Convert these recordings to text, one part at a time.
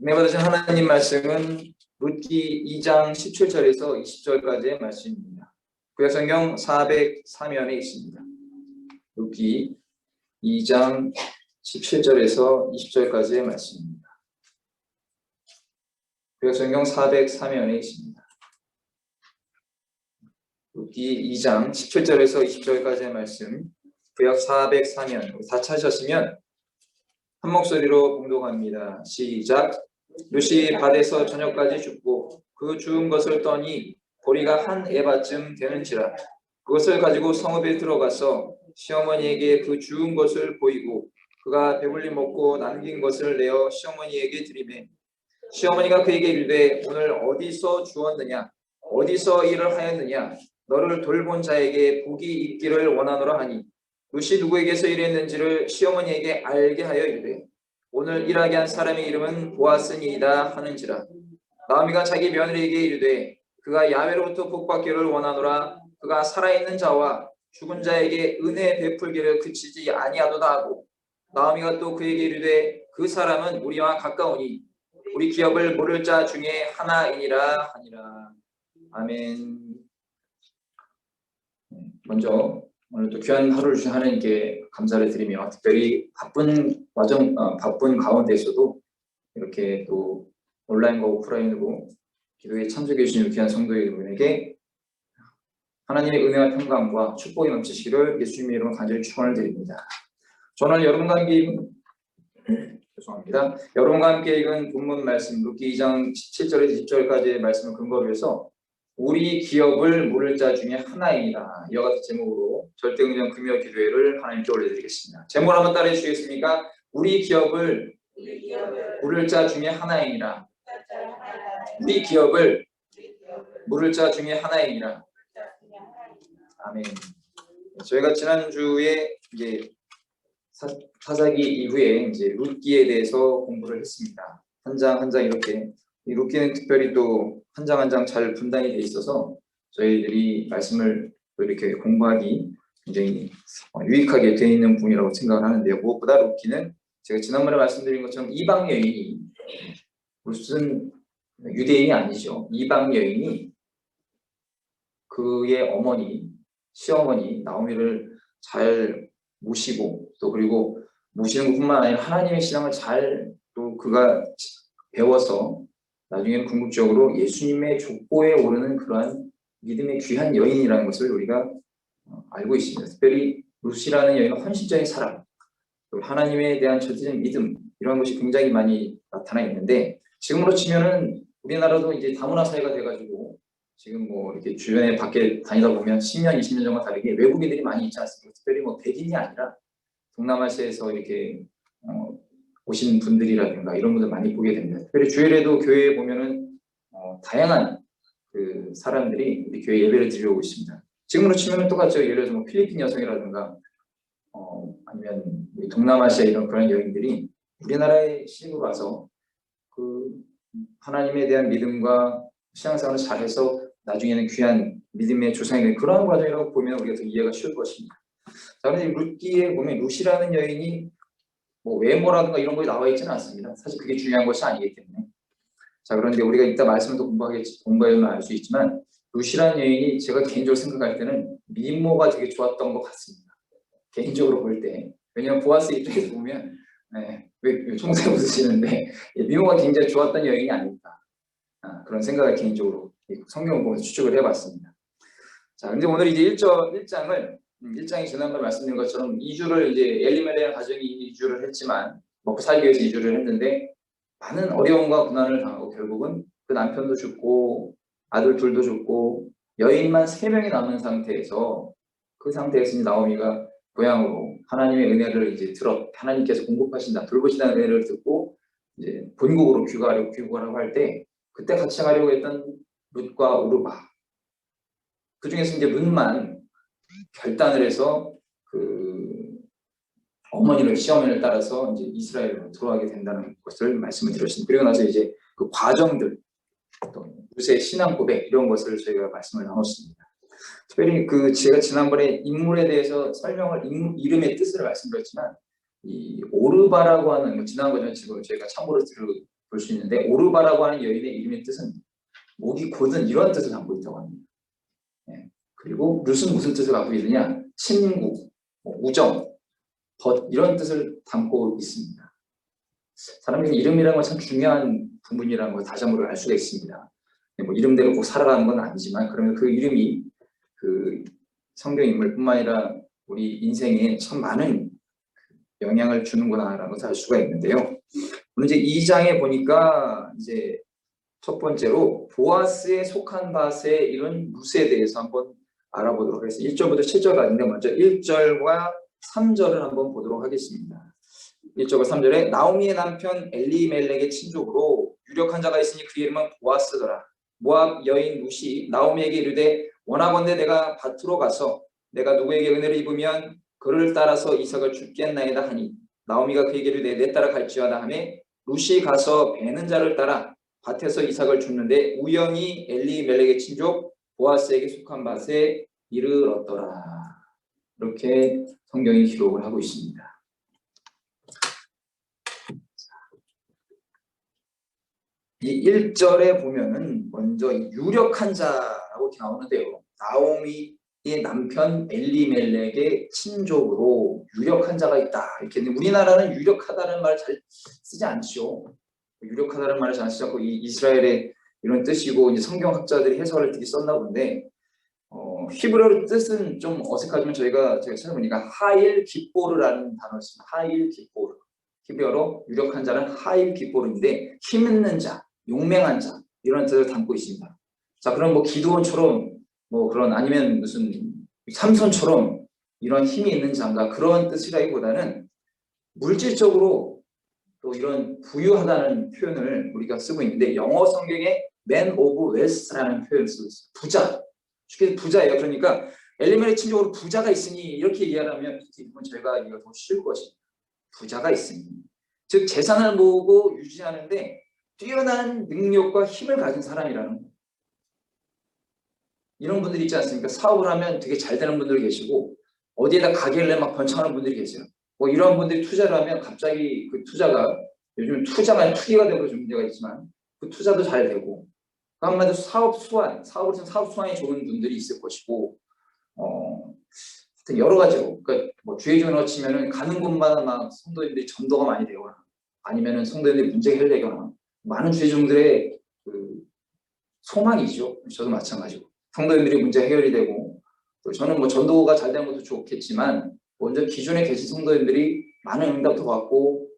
은혜 받으신 하나님 말씀은 룻기 2장 17절에서 20절까지의 말씀입니다. 구약성경 403면에 있습니다. 룻기 2장 17절에서 20절까지의 말씀입니다. 구약성경 403면에 있습니다. 룻기 2장 17절에서 20절까지의 말씀, 구약 403면, 다 찾으셨으면 한 목소리로 봉독합니다. 시작. 룻이 밭에서 저녁까지 죽고 그 죽은 것을 떠니 보리가 한 에바쯤 되는지라. 그것을 가지고 성읍에 들어가서 시어머니에게 그 죽은 것을 보이고 그가 배불리 먹고 남긴 것을 내어 시어머니에게 드리매 시어머니가 그에게 이르되 오늘 어디서 주었느냐 어디서 일을 하였느냐 너를 돌본 자에게 복이 있기를 원하노라 하니 룻이 누구에게서 일했는지를 시어머니에게 알게 하여 이르되 오늘 일하게 한 사람의 이름은 보아스니이다 하는지라. 나오미가 자기 며느리에게 이르되 그가 야훼로부터 복받기를 원하노라. 그가 살아있는 자와 죽은 자에게 은혜 베풀기를 그치지 아니하도다 하고 나오미가 또 그에게 이르되 그 사람은 우리와 가까우니 우리 기업을 모를 자 중에 하나이니라 하니라. 아멘. 먼저 오늘 또 귀한 하루를 주신 하나님께 감사를 드리며 특별히 바쁜 가운데서도 이렇게 또 온라인과 오프라인으로 기도에 참석해 주신 귀한 성도 여러분에게 하나님의 은혜와 평강과 축복이 넘치시기를 예수님의 이름으로 간절히 축원을 드립니다. 저는 여러분과 함께 읽은 본문 말씀 룻기 2장 17절에서 20절까지의 말씀을 근거로 해서 우리 기업을 물을 자 중에 하나이니라 이와 같은 제목으로 절대응정 금요 기도회를 하나님께 올려드리겠습니다. 제목을 한번 따라해 주시겠습니까? 우리 기업을 물을 자 중에 하나이니라. 우리 기업을 물을 자 중에 하나이니라. 아멘. 저희가 지난주에 이제 사사기 이후에 이제 룻기에 대해서 공부를 했습니다. 한 장 한 장 이렇게 이 룻기는 특별히 또 한 장 한 장 잘 분단이 돼 있어서 저희들이 말씀을 이렇게 공부하기 굉장히 유익하게 되어 있는 부분이라고 생각을 하는데요. 무엇보다 룻기는 제가 지난번에 말씀드린 것처럼 이방 여인이 무슨 유대인이 아니죠. 이방 여인이 그의 어머니, 시어머니 나오미를 잘 모시고 또 그리고 모시는 것뿐만 아니라 하나님의 신앙을 잘 또 그가 배워서 나중에는 궁극적으로 예수님의 족보에 오르는 그러한 믿음의 귀한 여인이라는 것을 우리가 알고 있습니다. 특별히 룻이라는 여인은 헌신적인 사랑, 하나님에 대한 절대적인 믿음 이런 것이 굉장히 많이 나타나 있는데 지금으로 치면은 우리나라도 이제 다문화 사회가 돼가지고 지금 뭐 이렇게 주변에 밖에 다니다 보면 10년, 20년 전과 다르게 외국인들이 많이 있지 않습니까? 특별히 뭐 백인이 아니라 동남아시아에서 이렇게 오신 분들이라든가 이런 분들 많이 보게 됩니다. 특별히 주일에도 교회에 보면은 다양한 그 사람들이 우리 교회 예배를 드리러 오고 있습니다. 지금으로 치면은 똑같죠. 예를 들어서 뭐 필리핀 여성이라든가 아니면 동남아시아 이런 그런 여인들이 우리나라에 시집을 와서 그 하나님에 대한 믿음과 신앙생활을 잘해서 나중에는 귀한 믿음의 조상이 되는 그러한 과정이라고 보면 우리가 더 이해가 쉬울 것입니다. 자, 그런데 룻기에 보면 룻이라는 여인이 뭐 외모라든가 이런 것이 나와 있지는 않습니다. 사실 그게 중요한 것이 아니기 때문에. 자, 그런데 우리가 이따 말씀을 또 공부하면 알 수 있지만 룻이라는 여인이 제가 개인적으로 생각할 때는 미모가 되게 좋았던 것 같습니다. 개인적으로 볼 때. 왜냐하면 보아스 입장에서 보면 왜 총세 웃으시는데 미모가 굉장히 좋았던 여인이 아닐까 그런 생각을 개인적으로 성경을 보면서 추측을 해봤습니다. 자, 근데 오늘 이제 1장이 지난번에 말씀드린 것처럼 이주를 이제 엘리멜렉 가정이 이주를 했지만 먹고 살기 위해서 이주를 했는데 많은 어려움과 고난을 당하고 결국은 그 남편도 죽고 아들 둘도 죽고 여인만 3명이 남은 상태에서 그 상태에서 나오미가 고향으로 하나님의 은혜를 이제 하나님께서 공급하신다, 돌보신다는 은혜를 듣고 이제 본국으로 귀국하려고 할 때 그때 같이 가려고 했던 룻과 오르바 그 중에서 이제 룻만 결단을 해서 그 시어머니를 따라서 이제 이스라엘로 들어가게 된다는 것을 말씀을 드렸습니다. 그리고 나서 이제 그 과정들, 또 룻의 신앙 고백 이런 것을 저희가 말씀을 나눴습니다. 특별히 제가 지난번에 인물에 대해서 이름의 뜻을 말씀드렸지만 이 오르바라고 하는 지난 거는 지금 저희가 참고로 볼 수 있는데 오르바라고 하는 여인의 이름의 뜻은 목이 곧은 이런 뜻을 담고 있다고 합니다. 네. 그리고 룻은 무슨 뜻을 갖고 있느냐? 친구, 우정, 벗 이런 뜻을 담고 있습니다. 사람에게 이름이라는 건 참 중요한 부분이라는 걸 다시 한번 알 수가 있습니다. 뭐 이름대로 꼭 살아가는 건 아니지만 그러면 그 이름이 그 성경 인물뿐만 아니라 우리 인생에 참 많은 영향을 주는구나라는 것을 알 수가 있는데요. 오늘 이제 2장에 보니까 이제 첫 번째로 보아스에 속한 밭에 이런 룻에 대해서 한번 알아보도록 하겠습니다. 1절부터 7절까지 있는데 먼저 1절과 3절을 한번 보도록 하겠습니다. 1절과 3절에 나오미의 남편 엘리멜렉의 친족으로 유력한 자가 있으니 그 이름은 보아스더라. 모압 여인 룻이 나오미에게 이르되 원하건대 내가 밭으로 가서 내가 누구에게 은혜를 입으면 그를 따라서 이삭을 줍겠나이다 하니 나오미가 그에게 이르되 내 따라 갈지어다 하매 룻이 가서 베는 자를 따라 밭에서 이삭을 줍는데 우연히 엘리멜렉의 친족 보아스에게 속한 밭에 이르렀더라. 이렇게 성경이 기록을 하고 있습니다. 이 1절에 보면은 먼저 유력한 자라고 나오는데요. 나오미의 남편 엘리멜렉의 친족으로 유력한 자가 있다. 이렇게 우리나라는 유력하다는 말을 잘 쓰지 않죠. 유력하다는 말을 잘 쓰지 않고 이 이스라엘의 이런 뜻이고 이제 성경학자들이 해석을 되게 썼나 본데 히브리어 뜻은 좀 어색하지만 제가 찾아보니까 하일 깃보르라는 단어를 씁니다. 하일 깃보르. 히브리어로 유력한 자는 하일 깃보르인데 힘 있는 자, 용맹한 자 이런 뜻을 담고 있습니다. 자, 그럼 뭐 기드온처럼 뭐 그런 아니면 무슨 삼손처럼 이런 힘이 있는 자인가 그런 뜻이라기보다는 물질적으로 또 이런 부유하다는 표현을 우리가 쓰고 있는데 영어 성경에 man of wealth라는 표현을 쓰고 있어요. 부자. 쉽게 부자예요. 그러니까 엘리멜렉 친족으로 부자가 있으니 이렇게 이해하면 이건 저희가 이거 더 쉬울 것입니다. 부자가 있으니 즉 재산을 모으고 유지하는데 뛰어난 능력과 힘을 가진 사람이라는 거예요. 이런 분들이 있지 않습니까? 사업을 하면 되게 잘 되는 분들이 계시고 어디에다 가게를 내 막 번창하는 분들이 계세요. 뭐 이런 분들이 투자를 하면 갑자기 그 투자가 요즘 투자가 투기가 되고 좀 문제가 있지만 그 투자도 잘 되고 한마디로 사업 수완이 좋은 분들이 있을 것이고 여러 가지로 그러니까 뭐 주의종으로 치면은 가는 곳마다 막 성도님들이 전도가 많이 되거나 아니면은 성도님들이 문제 해결되거나 많은 주의종들의 그 소망이죠. 저도 마찬가지고 성도님들이 문제 해결이 되고 또 저는 뭐 전도가 잘 되는 것도 좋겠지만 먼저 기존에 계신 성도님들이 많은 응답도 받고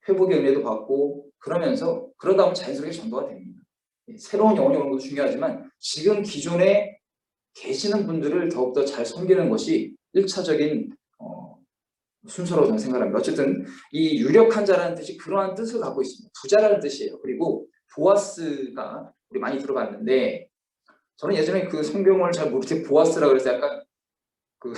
회복의 은혜도 받고 그러면서 그러다 보면 자연스럽게 전도가 됩니다. 새로운 영혼이 오는 것도 중요하지만 지금 기존에 계시는 분들을 더욱더 잘 섬기는 것이 1차적인 순서로 저는 생각합니다. 어쨌든 이 유력한 자라는 뜻이 그러한 뜻을 갖고 있습니다. 부자라는 뜻이에요. 그리고 보아스가 우리 많이 들어봤는데 저는 예전에 그 성경을 잘 모를 때 보아스라고 그래서 약간 그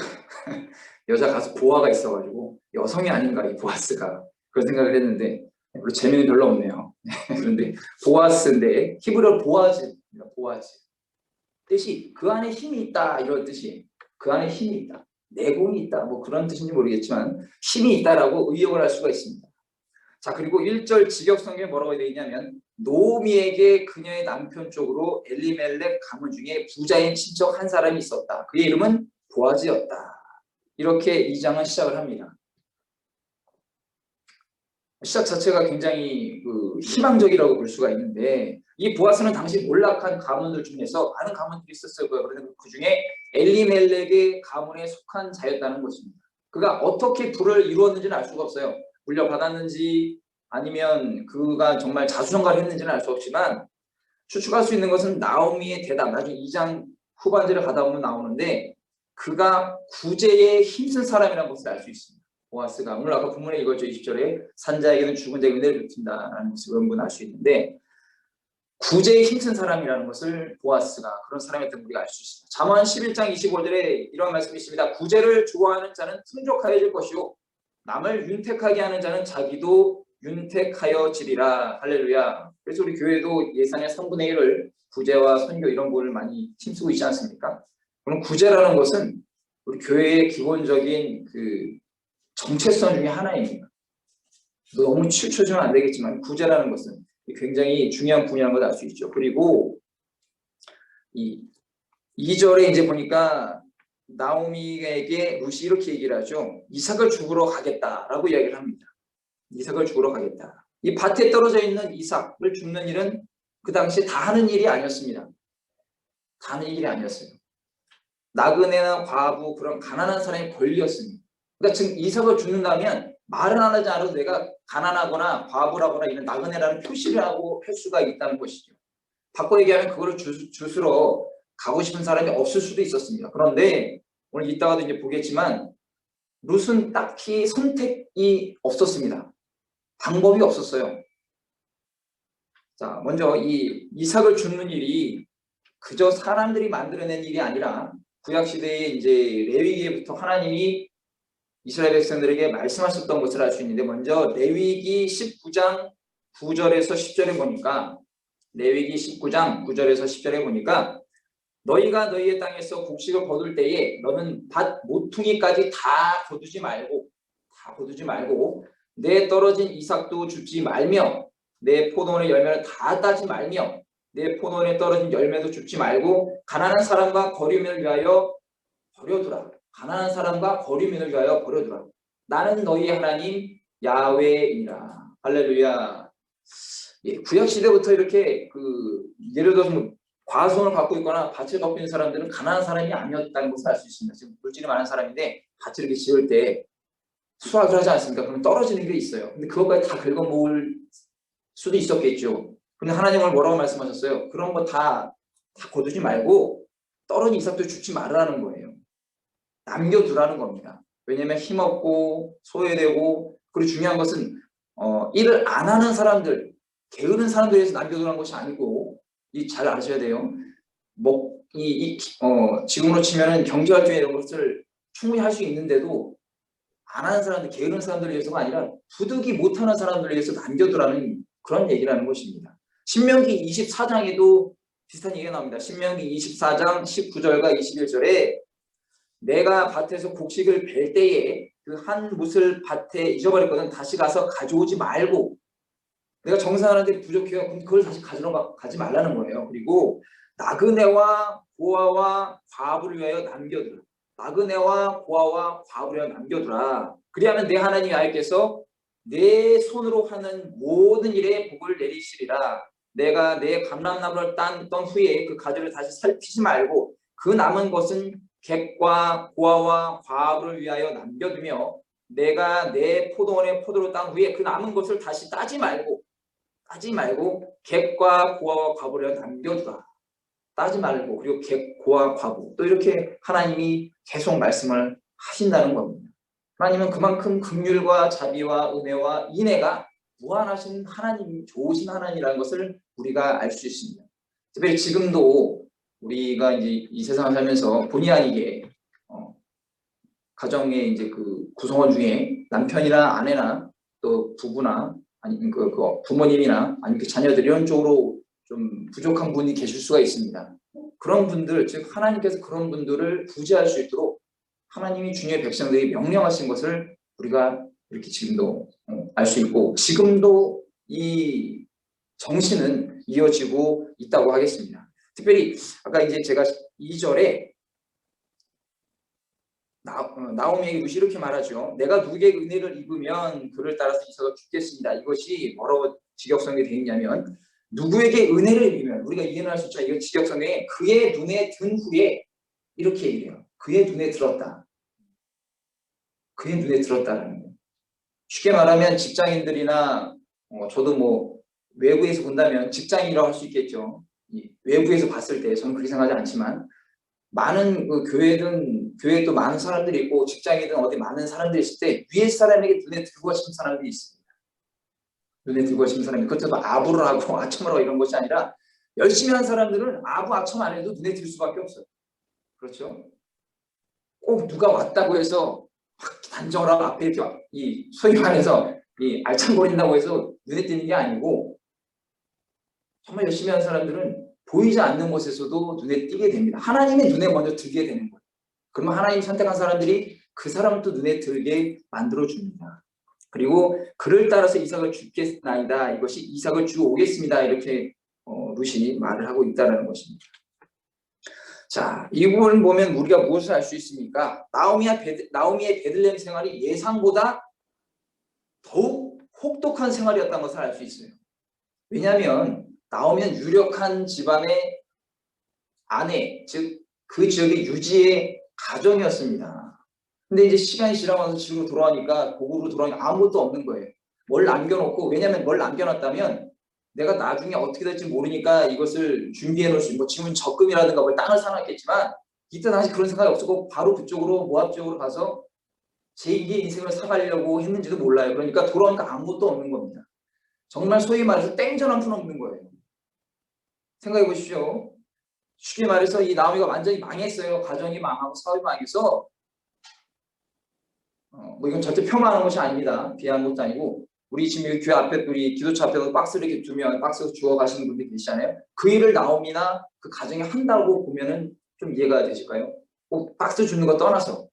여자 가수 보아가 있어가지고 여성이 아닌가 이 보아스가 그런 생각을 했는데 별로 재미는 별로 없네요. 그런데 보아스인데 히브리어 보아즈입니다. 보아즈 뜻이 그 안에 힘이 있다 이런 뜻이에요. 그 안에 힘이 있다. 내공이 있다. 뭐 그런 뜻인지 모르겠지만 힘이 있다라고 의역을 할 수가 있습니다. 자, 그리고 1절 직역 성경에 뭐라고 되어 있냐면 노미에게 그녀의 남편 쪽으로 엘리멜렉 가문 중에 부자인 친척 한 사람이 있었다. 그의 이름은 보아즈였다. 이렇게 2장은 시작을 합니다. 시작 자체가 굉장히 희망적이라고 볼 수가 있는데 이 보아스는 당시 몰락한 가문들 중에서 많은 가문들이 있었을 거예요. 그런데 그 중에 엘리멜렉의 가문에 속한 자였다는 것입니다. 그가 어떻게 부를 이루었는지는 알 수가 없어요. 물려받았는지 아니면 그가 정말 자수성가를 했는지는 알 수 없지만 추측할 수 있는 것은 나오미의 대답, 나중에 2장 후반절에 가다 보면 나오는데 그가 구제에 힘쓴 사람이라는 것을 알 수 있습니다. 보아스가 오늘 아까 본문에 읽었죠. 20절에 산자에게는 죽은 자에게 은혜를 베푼다라는 것을 그런 알 수 있는데 구제에 힘쓴 사람이라는 것을 보아스가 그런 사람이었던 우리가 알 수 있습니다. 잠언 11장 25절에 이런 말씀이 있습니다. 구제를 좋아하는 자는 풍족하여질 것이요 남을 윤택하게 하는 자는 자기도 윤택하여지리라. 할렐루야. 그래서 우리 교회도 예산의 3분의 1을 구제와 선교 이런 거를 많이 힘쓰고 있지 않습니까? 그럼 구제라는 것은 우리 교회의 기본적인 그 정체성 중에 하나입니다. 너무 치우쳐지면 안 되겠지만 구제라는 것은 굉장히 중요한 분야인 걸 알 수 있죠. 그리고 이 2절에 이제 보니까 나오미에게 룻이 이렇게 얘기를 하죠. 이삭을 죽으러 가겠다라고 이야기를 합니다. 이삭을 죽으러 가겠다. 이 밭에 떨어져 있는 이삭을 죽는 일은 그 당시에 다 하는 일이 아니었습니다. 다 하는 일이 아니었어요. 나그네나 과부 그런 가난한 사람의 권리였습니다. 그러니까 지금 이삭을 죽는다면 말은 안 하지 않아도 내가 가난하거나 과부라거나 이런 나그네라는 표시를 하고 할 수가 있다는 것이죠. 바꿔 얘기하면 그거를 주스러 가고 싶은 사람이 없을 수도 있었습니다. 그런데 오늘 이따가도 이제 보겠지만 룻은 딱히 선택이 없었습니다. 방법이 없었어요. 자, 먼저 이 이삭을 죽는 일이 그저 사람들이 만들어낸 일이 아니라 구약 시대에 이제 레위기에부터 하나님이 이스라엘 백성들에게 말씀하셨던 것을 알 수 있는데, 먼저 레위기 19장 9절에서 10절에 보니까, 레위기 19장 9절에서 10절에 보니까 너희가 너희의 땅에서 곡식을 거둘 때에 너는 밭 모퉁이까지 다 거두지 말고 내 떨어진 이삭도 줍지 말며 내 포도원의 열매를 다 따지 말며 내 포도원에 떨어진 열매도 줍지 말고 가난한 사람과 거류민을 위하여 버려두라. 가난한 사람과 거류민을 위하여 버려두라. 나는 너희의 하나님 야훼이라. 할렐루야. 예, 구약 시대부터 이렇게 예를 들어서 뭐 과수원을 갖고 있거나 밭을 갖고 있는 사람들은 가난한 사람이 아니었다는 것을 알 수 있습니다. 지금 물질이 많은 사람인데 밭을 이렇게 지을 때 수확을 하지 않습니까? 그럼 떨어지는 게 있어요. 근데 그것까지 다 긁어모을 수도 있었겠죠. 근데 하나님은 뭐라고 말씀하셨어요? 그런 거 다 거두지 말고 떨어진 이삭도 줍지 말라는 거예요. 남겨두라는 겁니다. 왜냐하면 힘없고 소외되고, 그리고 중요한 것은 일을 안 하는 사람들, 게으른 사람들에 대해서 남겨두라는 것이 아니고, 잘 아셔야 돼요. 지금으로 치면은 경제활동 이런 것을 충분히 할 수 있는데도 안 하는 사람들, 게으른 사람들을 위해서가 아니라 부득이 못하는 사람들을 위해서 남겨두라는 그런 얘기라는 것입니다. 신명기 24장에도 비슷한 얘기가 나옵니다. 신명기 24장 19절과 21절에 내가 밭에서 곡식을 벨 때에 그 한 뭇을 밭에 잊어버렸거든 다시 가서 가져오지 말고, 내가 정산하는데 부족해요. 그럼 그걸 다시 가지 말라는 거예요. 그리고 나그네와 고아와 과부를 위하여 남겨두라. 나그네와 고아와 과부를 위하여 남겨두라. 그리하면 내 하나님 여호와께서 내 손으로 하는 모든 일에 복을 내리시리라. 내가 내 감람나무를 딴 후에 그 가지를 다시 살피지 말고 그 남은 것은 객과 고아와 과부를 위하여 남겨두며 내가 내 포도원의 포도를 딴 후에 그 남은 것을 다시 따지 말고 객과 고아와 과부를 위하여 남겨두라. 따지 말고, 그리고 객, 고아, 과부, 또 이렇게 하나님이 계속 말씀을 하신다는 겁니다. 하나님은 그만큼 긍휼과 자비와 은혜와 인애가 무한하신 하나님, 좋으신 하나님이라는 것을 우리가 알 수 있습니다. 특별히 지금도 우리가 이제 이 세상을 살면서 본의 아니게 가정의 이제 구성원 중에 남편이나 아내나 또 부부나 아니면 부모님이나 아니면 자녀들 이런 쪽으로 좀 부족한 분이 계실 수가 있습니다. 그런 분들, 즉 하나님께서 그런 분들을 구제할 수 있도록 하나님이 주님의 백성들이 명령하신 것을 우리가 이렇게 지금도 알 수 있고, 지금도 이 정신은 이어지고 있다고 하겠습니다. 특별히 아까 이제 제가 2절에 나오미에게 룻이 이렇게 말하죠. 내가 누구에게 은혜를 입으면 그를 따라서 이삭을 죽겠습니다. 이것이 뭐라고 직역성에 되어 있냐면, 누구에게 은혜를 입으면, 우리가 이해할 수 있죠. 이거 직역성에 그의 눈에 든 후에 이렇게 얘기해요. 그의 눈에 들었다. 그의 눈에 들었다라는 거예요. 쉽게 말하면 직장인들이나 저도 뭐 외부에서 본다면 직장인이라고 할 수 있겠죠. 외부에서 봤을 때 저는 그렇게 생각하지 않지만, 많은 교회에 또 많은 사람들이 있고 직장이든 어디 많은 사람들이 있을 때 위에 사람에게 눈에 들고 가신 사람들이 있습니다. 눈에 들고 가신 사람이, 그것도 아부를 하고 아첨을 하고 이런 것이 아니라 열심히 한 사람들은 아부 아첨 안 해도 눈에 들 수밖에 없어요. 그렇죠? 꼭 누가 왔다고 해서 단정을 하고 앞에 이렇게 이 소위 말해서 이 알짱거린다고 해서 눈에 띄는 게 아니고, 정말 열심히 한 사람들은 보이지 않는 곳에서도 눈에 띄게 됩니다. 하나님의 눈에 먼저 들게 되는 거예요. 그러면 하나님 선택한 사람들이 그 사람을 또 눈에 들게 만들어줍니다. 그리고 그를 따라서 이삭을 죽겠나이다. 이것이 이삭을 주오겠습니다. 이렇게 룻이 말을 하고 있다는 것입니다. 자, 이 부분을 보면 우리가 무엇을 알 수 있습니까? 나오미의 베들레헴 생활이 예상보다 더욱 혹독한 생활이었다는 것을 알 수 있어요. 왜냐하면 나오미는 유력한 집안의 아내, 즉 그 지역의 유지의 가정이었습니다. 근데 이제 시간이 지나면서 집으로 돌아오니까 고국으로 돌아오니까 아무것도 없는 거예요. 뭘 남겨놓고, 왜냐하면 뭘 남겨놨다면 내가 나중에 어떻게 될지 모르니까 이것을 준비해 놓을 수 있고, 뭐 지금은 적금이라든가 뭘 땅을 사놨겠지만 이때 당시 그런 생각이 없었고 바로 그쪽으로 모압 쪽으로 가서 제2의 인생을 살아가려고 했는지도 몰라요. 그러니까 돌아오니까 아무것도 없는 겁니다. 정말 소위 말해서 땡전 한 푼 없는 거예요. 생각해 보십시오. 쉽게 말해서 이 나오미가 완전히 망했어요. 가정이 망하고 사업이 망해서 뭐 이건 절대 폄하하는 것이 아닙니다. 비하하는 것도 아니고, 우리 지금 여기 교회 앞에, 우리 기도처 앞에서 박스를 이렇게 두면 박스 주워 가시는 분들이 계시잖아요. 그 일을 나오미나 그 가정이 한다고 보면은 좀 이해가 되실까요? 꼭 박스 주는 거 떠나서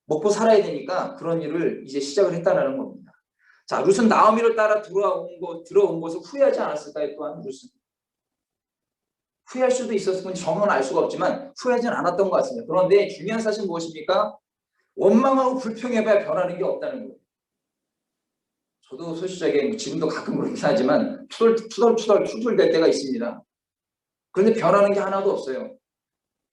먹고 살아야 되니까 그런 일을 이제 시작을 했다는 겁니다. 자, 룻은 나오미를 따라 들어온 것을 후회하지 않았을까요? 또한 룻은 후회할 수도 있었을 건지 정확은 알 수가 없지만 후회하지는 않았던 것 같습니다. 그런데 중요한 사실은 무엇입니까? 원망하고 불평해봐야 변하는 게 없다는 거예요. 저도 소시적에 지금도 가끔 그렇긴 하지만 투덜될 때가 있습니다. 그런데 변하는 게 하나도 없어요.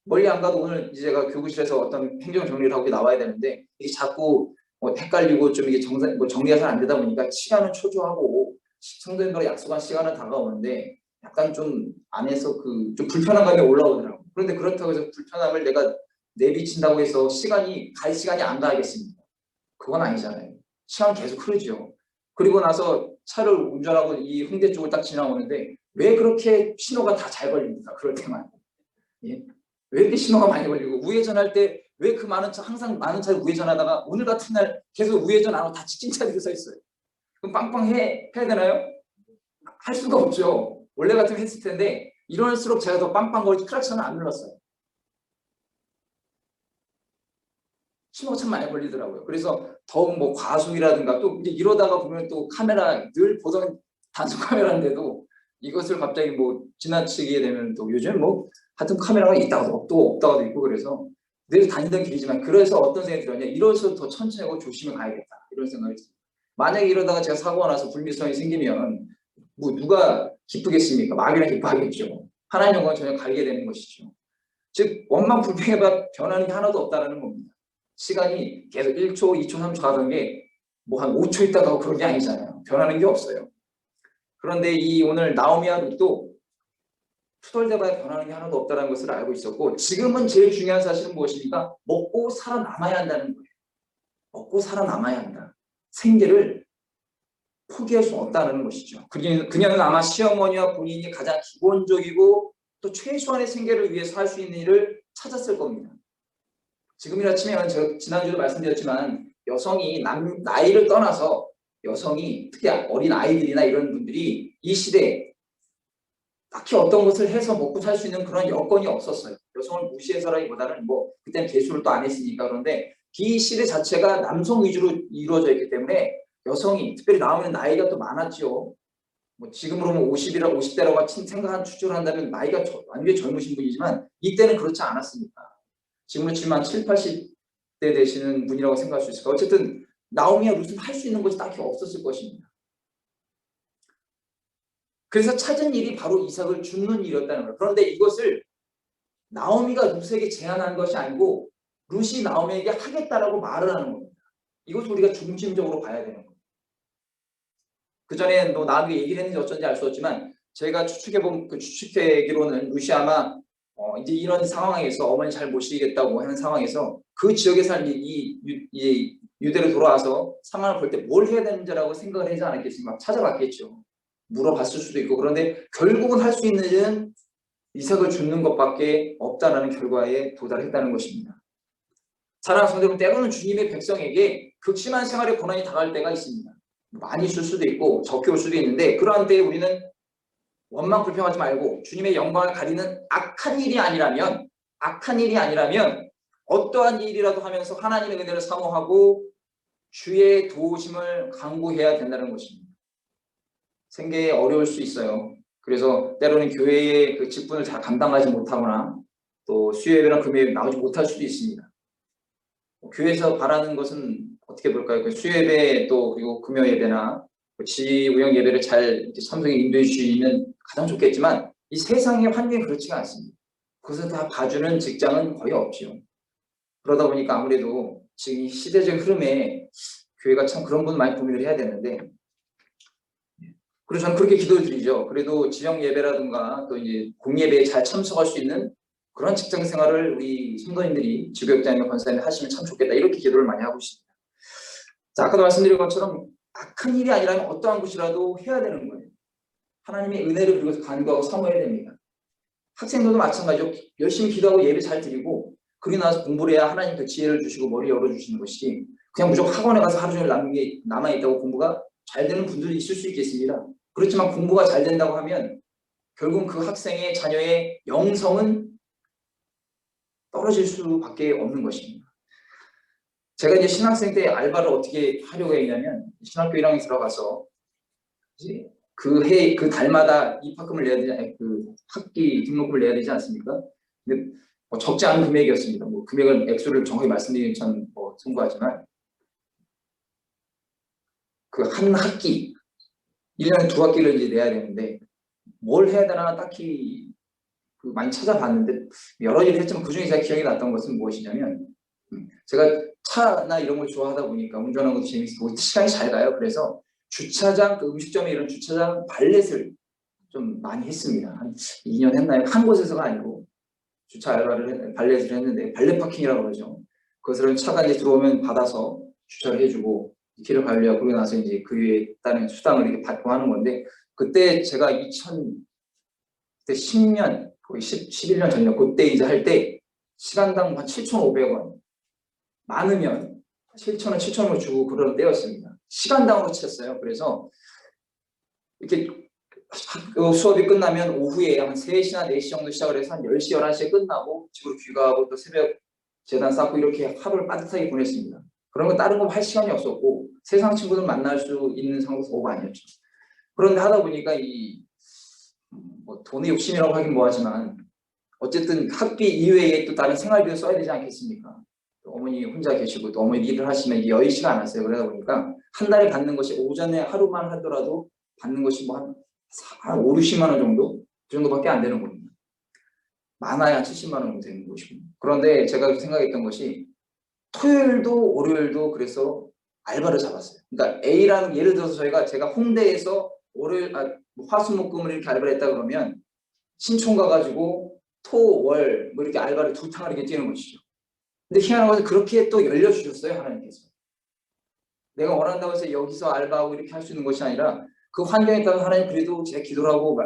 멀리 안 가도 오늘 이제 제가 교구실에서 어떤 행정 정리를 하고 나와야 되는데 이게 자꾸 헷갈리고 좀 이게 정리가 잘 안 되다 보니까 시간은 초조하고 성도님들과 약속한 시간은 다가오는데 약간 좀 안에서 좀 불편한 감이 올라오더라고요. 그런데 그렇다고 해서 불편함을 내가 내비친다고 해서 갈 시간이 안 가야겠습니다. 그건 아니잖아요. 시간 계속 흐르죠. 그리고 나서 차를 운전하고 이 홍대 쪽을 딱 지나오는데 왜 그렇게 신호가 다 잘 걸립니까? 그럴 때만. 예? 왜 이렇게 신호가 많이 걸리고 우회전할 때 왜 그 항상 많은 차를 우회전하다가 오늘 같은 날 계속 우회전 안 하고 다 직진 차들이 서 있어요. 그럼 빵빵 해야 되나요? 할 수가 없죠. 원래 같으면 했을 텐데 이럴수록 제가 더 빵빵거리지 클락션을 안 눌렀어요. 신호가 참 많이 걸리더라고요. 그래서 더욱 뭐 과속이라든가 또 이러다가 보면 또 카메라 늘 보던 단속 카메라인데도 이것을 갑자기 뭐 지나치게 되면 또 요즘 뭐 하여튼 카메라가 있다가도 없다가도 있고 그래서 늘 다니던 길이지만 그래서 어떤 생각이 들었냐, 이럴수록 더 천천히 하고 조심히 가야겠다 이런 생각이 들어요. 만약에 이러다가 제가 사고가 나서 불미스러움이 생기면 뭐 누가 기쁘겠습니까? 마귀나 기뻐하겠죠. 하나님 영광 전혀 가리게 되는 것이죠. 즉 원망 불평해봐 변하는 게 하나도 없다는 겁니다. 시간이 계속 1초, 2초, 3초 가던 게 뭐 한 5초 있다가 하고 그런 게 아니잖아요. 변하는 게 없어요. 그런데 이 오늘 나오미와 룻도 투덜대봐야 변하는 게 하나도 없다는 것을 알고 있었고, 지금은 제일 중요한 사실은 무엇입니까? 먹고 살아남아야 한다는 거예요. 먹고 살아남아야 한다. 생계를 포기할 수 없다는 것이죠. 그녀는 아마 시어머니와 본인이 가장 기본적이고 또 최소한의 생계를 위해서 할 수 있는 일을 찾았을 겁니다. 지금이라 치면 제가 지난주에도 말씀드렸지만 여성이 나이를 떠나서 여성이 특히 어린 아이들이나 이런 분들이 이 시대에 딱히 어떤 것을 해서 먹고 살 수 있는 그런 여건이 없었어요. 여성을 무시해서라기보다는 뭐 그때는 개수를 또 안 했으니까. 그런데 이 시대 자체가 남성 위주로 이루어져 있기 때문에 여성이 특별히 나오면 나이가 또 많았죠. 뭐 지금으로 뭐 50대라고 생각한 추정을 한다면 나이가 완전히 젊으신 분이지만 이때는 그렇지 않았으니까. 지금으로 치면 7, 80대 되시는 분이라고 생각할 수 있을 거예요. 어쨌든 나오미와 룻은 할 수 있는 것이 딱히 없었을 것입니다. 그래서 찾은 일이 바로 이삭을 죽는 일이었다는 거예요. 그런데 이것을 나오미가 룻에게 제안한 것이 아니고 룻이 나오미에게 하겠다라고 말을 하는 겁니다. 이것을 우리가 중심적으로 봐야 되는 겁니다. 그 전에 나오미가 얘기를 했는지 어쩐지 알 수 없지만 제가 추측해본 추측되기로는 룻이 아마 이제 이런 상황에서 어머니 잘 모시겠다고 하는 상황에서 그 지역에 사는 이 유대로 돌아와서 상황을 볼 때 뭘 해야 되는지라고 생각을 하지 않았겠습니까? 찾아봤겠죠. 물어봤을 수도 있고. 그런데 결국은 할 수 있는 일은 이삭을 죽는 것밖에 없다라는 결과에 도달했다는 것입니다. 사랑하는 성도 여러분, 때로는 주님의 백성에게 극심한 생활의 고난이 당할 때가 있습니다. 많이 줄 수도 있고 적게 올 수도 있는데 그러한 때에 우리는 원망 불평하지 말고 주님의 영광을 가리는 악한 일이 아니라면 어떠한 일이라도 하면서 하나님의 은혜를 사모하고 주의 도우심을 간구해야 된다는 것입니다. 생계에 어려울 수 있어요. 그래서 때로는 교회의 그 직분을 잘 감당하지 못하거나 또 수요예배나 금요예배 나오지 못할 수도 있습니다. 교회에서 바라는 것은 어떻게 볼까요? 그 수요예배 또 그리고 금요예배나 지우형 예배를 잘 참석에 인도해 주시면 가장 좋겠지만 이 세상의 환경이 그렇지가 않습니다. 그것을 다 봐주는 직장은 거의 없죠. 그러다 보니까 아무래도 지금 이 시대적 흐름에 교회가 참 그런 부분 많이 고민을 해야 되는데, 그래서 저는 그렇게 기도를 드리죠. 그래도 지역 예배라든가 또 이제 공예배에 잘 참석할 수 있는 그런 직장 생활을 우리 성도님들이 지교육장이나 권사님이 하시면 참 좋겠다, 이렇게 기도를 많이 하고 있습니다. 자, 아까도 말씀드린 것처럼 악한 일이 아니라면 어떠한 것이라도 해야 되는 거예요. 하나님의 은혜를 그리고 간구하고 사모해야 됩니다. 학생들도 마찬가지로 열심히 기도하고 예배 잘 드리고 그러고 나서 공부를 해야 하나님 그 지혜를 주시고 머리 열어주시는 것이, 그냥 무조건 학원에 가서 하루 종일 남아있다고 공부가 잘 되는 분들이 있을 수 있겠습니다. 그렇지만 공부가 잘 된다고 하면 결국 그 학생의 자녀의 영성은 떨어질 수밖에 없는 것입니다. 제가 이제 신학생 때 알바를 어떻게 하려고 했냐면, 신학교 1학년 들어가서 이제 그 달마다 입학금을 내야 되지, 그 학기 등록금을 내야 되지 않습니까? 근데 뭐 적지 않은 금액이었습니다. 뭐 금액은 액수를 정확히 말씀드리면 참 송구하지만 그 한 학기 1년에 2학기를 이제 내야 되는데 뭘 해야 되나 딱히 많이 찾아봤는데 여러 일을 했지만 그중에 제가 기억이 났던 것은 무엇이냐면, 제가 차나 이런 걸 좋아하다 보니까 운전하는 것도 재밌고 시간이 잘 가요. 그래서 주차장, 그 음식점에 이런 주차장 발렛을 좀 많이 했습니다. 한 2년 했나요? 한 곳에서가 아니고 주차 알바를 발렛을 했는데, 발렛 파킹이라고 그러죠. 그것을 차가 이제 들어오면 받아서 주차를 해주고 길을 관리하고 그러고 나서 이제 그 위에 따른 수당을 이렇게 받고 하는 건데, 그때 제가 10년 거의 11년 전이요. 그때 이제 할 때 시간당 한 7,500원, 많으면 7,000원, 7,000원 주고 그런 때였습니다. 시간당으로 쳤어요. 그래서 이렇게 수업이 끝나면 오후에 한 3시나 4시 정도 시작을 해서 한 10시, 11시에 끝나고 집으로 귀가하고 또 새벽 재단 쌓고 이렇게 하루를 빠듯하게 보냈습니다. 그런 건 다른 거 할 시간이 없었고 세상 친구들 만날 수 있는 상황도 너무 아니었죠. 그런데 하다 보니까 뭐 돈의 욕심이라고 하긴 뭐하지만 어쨌든 학비 이외에 또 다른 생활비도 써야 되지 않겠습니까? 또 어머니 혼자 계시고 또 어머니 일을 하시면 이게 여의치가 않았어요. 그러다 보니까 한 달에 받는 것이 오전에 하루만 하더라도 받는 것이 뭐 한 5, 60만 원 정도? 그 정도밖에 안 되는 겁니다. 많아야 70만 원 정도 되는 것이고. 그런데 제가 생각했던 것이 토요일도 월요일도 그래서 알바를 잡았어요. 그러니까 A라는, 예를 들어서 제가 홍대에서 월요일, 화수목금을 이렇게 알바를 했다 그러면 신촌 가가지고 토, 월 뭐 이렇게 알바를 2탕을 이렇게 뛰는 것이죠. 근데 희한한 것은 그렇게 또 열려주셨어요. 하나님께서. 내가 원한다고 해서 여기서 알바하고 이렇게 할 수 있는 것이 아니라 그 환경에 따라 하나님 그래도 제가 기도를 하고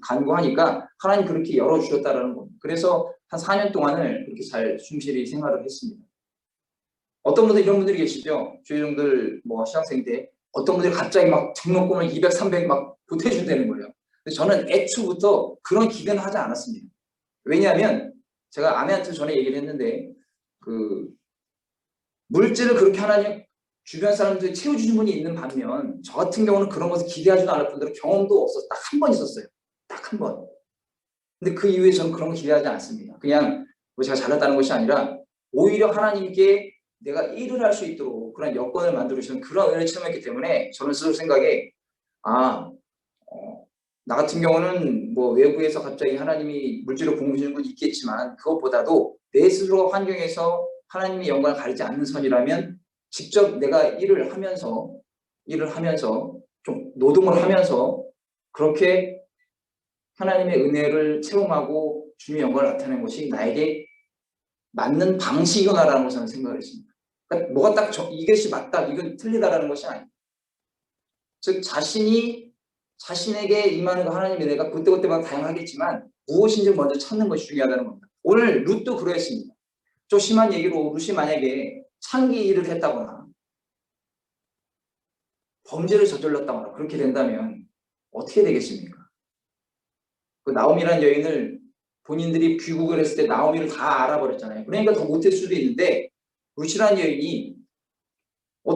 간구하니까 하나님 그렇게 열어주셨다라는 겁니다. 그래서 한 4년 동안을 그렇게 잘 충실히 생활을 했습니다. 어떤 분들, 이런 분들이 계시죠. 주일종들 뭐 신학생 때 어떤 분들이 갑자기 막 등록금을 200, 300 막 보태준다는 거예요. 근데 저는 애초부터 그런 기대는 하지 않았습니다. 왜냐하면 제가 아내한테 전에 얘기를 했는데 그 물질을 그렇게 하나님 주변 사람들이 채워주신 분이 있는 반면 저 같은 경우는 그런 것을 기대하지도 않을 뿐더러 경험도 없어서 딱 한 번 있었어요. 딱 한 번. 근데 그 이후에 저는 그런 거 기대하지 않습니다. 그냥 뭐 제가 잘났다는 것이 아니라 오히려 하나님께 내가 일을 할 수 있도록 그런 여건을 만들어주시는 그런 은혜를 체험했기 때문에 저는 스스로 생각에 나 같은 경우는 뭐 외부에서 갑자기 하나님이 물질을 공급해주는 건 있겠지만 그것보다도 내 스스로 환경에서 하나님의 영광을 가리지 않는 선이라면 직접 내가 일을 하면서 좀 노동을 하면서 그렇게 하나님의 은혜를 체험하고 주님의 영광을 나타내는 것이 나에게 맞는 방식이구나라는 것을 생각을 했습니다. 그러니까 뭐가 딱 이것이 맞다, 이건 틀리다라는 것이 아니에요. 즉 자신에게 임하는 그 하나님의 은혜가 그때그때마다 다양하겠지만 무엇인지 먼저 찾는 것이 중요하다는 겁니다. 오늘 룻도 그러했습니다. 좀 심한 얘기로 룻이 만약에 창기 일을 했다거나 범죄를 저질렀다거나 그렇게 된다면 어떻게 되겠습니까? 그 나오미라는 여인을 본인들이 귀국을 했을 때 나오미를 다 알아버렸잖아요. 그러니까 더 못할 수도 있는데 룻이라는 여인이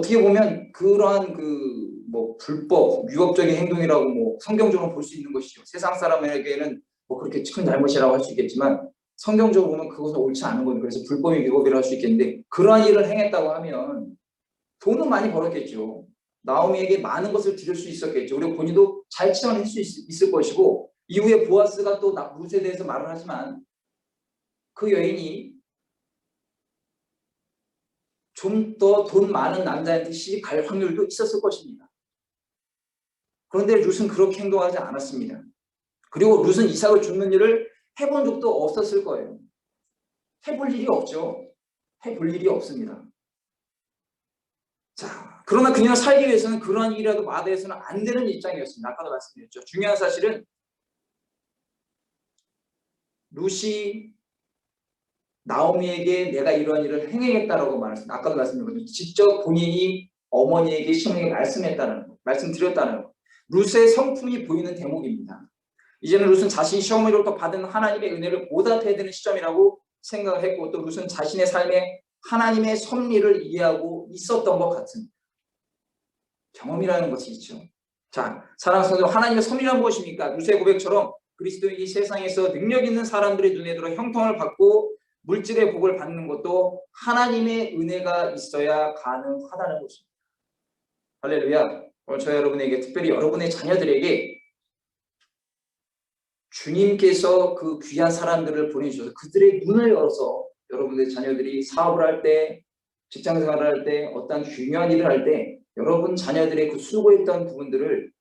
어떻게 보면 그러한 그 뭐 불법, 유업적인 행동이라고 뭐 성경적으로 볼 수 있는 것이죠. 세상 사람에게는 뭐 그렇게 큰 잘못이라고 할 수 있겠지만 성경적으로 보면 그것은 옳지 않은 거죠. 그래서 불법이 유업이라고 할 수 있겠는데 그러한 일을 행했다고 하면 돈은 많이 벌었겠죠. 나오미에게 많은 것을 드릴 수 있었겠죠. 그리고 본인도 잘 치환할 수 있을 것이고 이후에 보아스가 또 루스에 대해서 말을 하지만 그 여인이 좀 더 돈 많은 남자한테 시집 갈 확률도 있었을 것입니다. 그런데 룻은 그렇게 행동하지 않았습니다. 그리고 룻은 이삭을 죽는 일을 해본 적도 없었을 거예요. 해볼 일이 없죠. 해볼 일이 없습니다. 자, 그러나 그녀가 살기 위해서는 그러한 일이라도 마다해서는 안 되는 입장이었습니다. 아까도 말씀드렸죠. 중요한 사실은 룻이 나오미에게 내가 이러한 일을 행하겠다라고 말했습니다. 아까도 말씀드렸죠. 직접 본인이 어머니에게 시어머니에게 말씀드렸다는 것. 룻의 성품이 보이는 대목입니다. 이제는 룻은 자신이 시어머니로부터 받은 하나님의 은혜를 보답해야 되는 시점이라고 생각을 했고 또 룻은 자신의 삶에 하나님의 섭리를 이해하고 있었던 것 같은 경험이라는 것이 있죠. 자, 사랑하는 성도, 하나님의 섭리란 무엇입니까? 룻의 고백처럼 그리스도인이 세상에서 능력 있는 사람들의 눈에 들어 형통을 받고 물질의 복을 받는 것도 하나님의 은혜가 있어야 가능하다는 것입니다. 할렐루야. 오늘 저 여러분에게 특별히 여러분의 자녀들에게 주님께서 그 귀한 사람들을 보내주셔서 그들의 눈을 열어서 여러분의 자녀들이 사업을 할 때, 직장생활을 할 때, 어떤 중요한 일을 할 때 여러분 자녀들의 그 수고했던 부분들을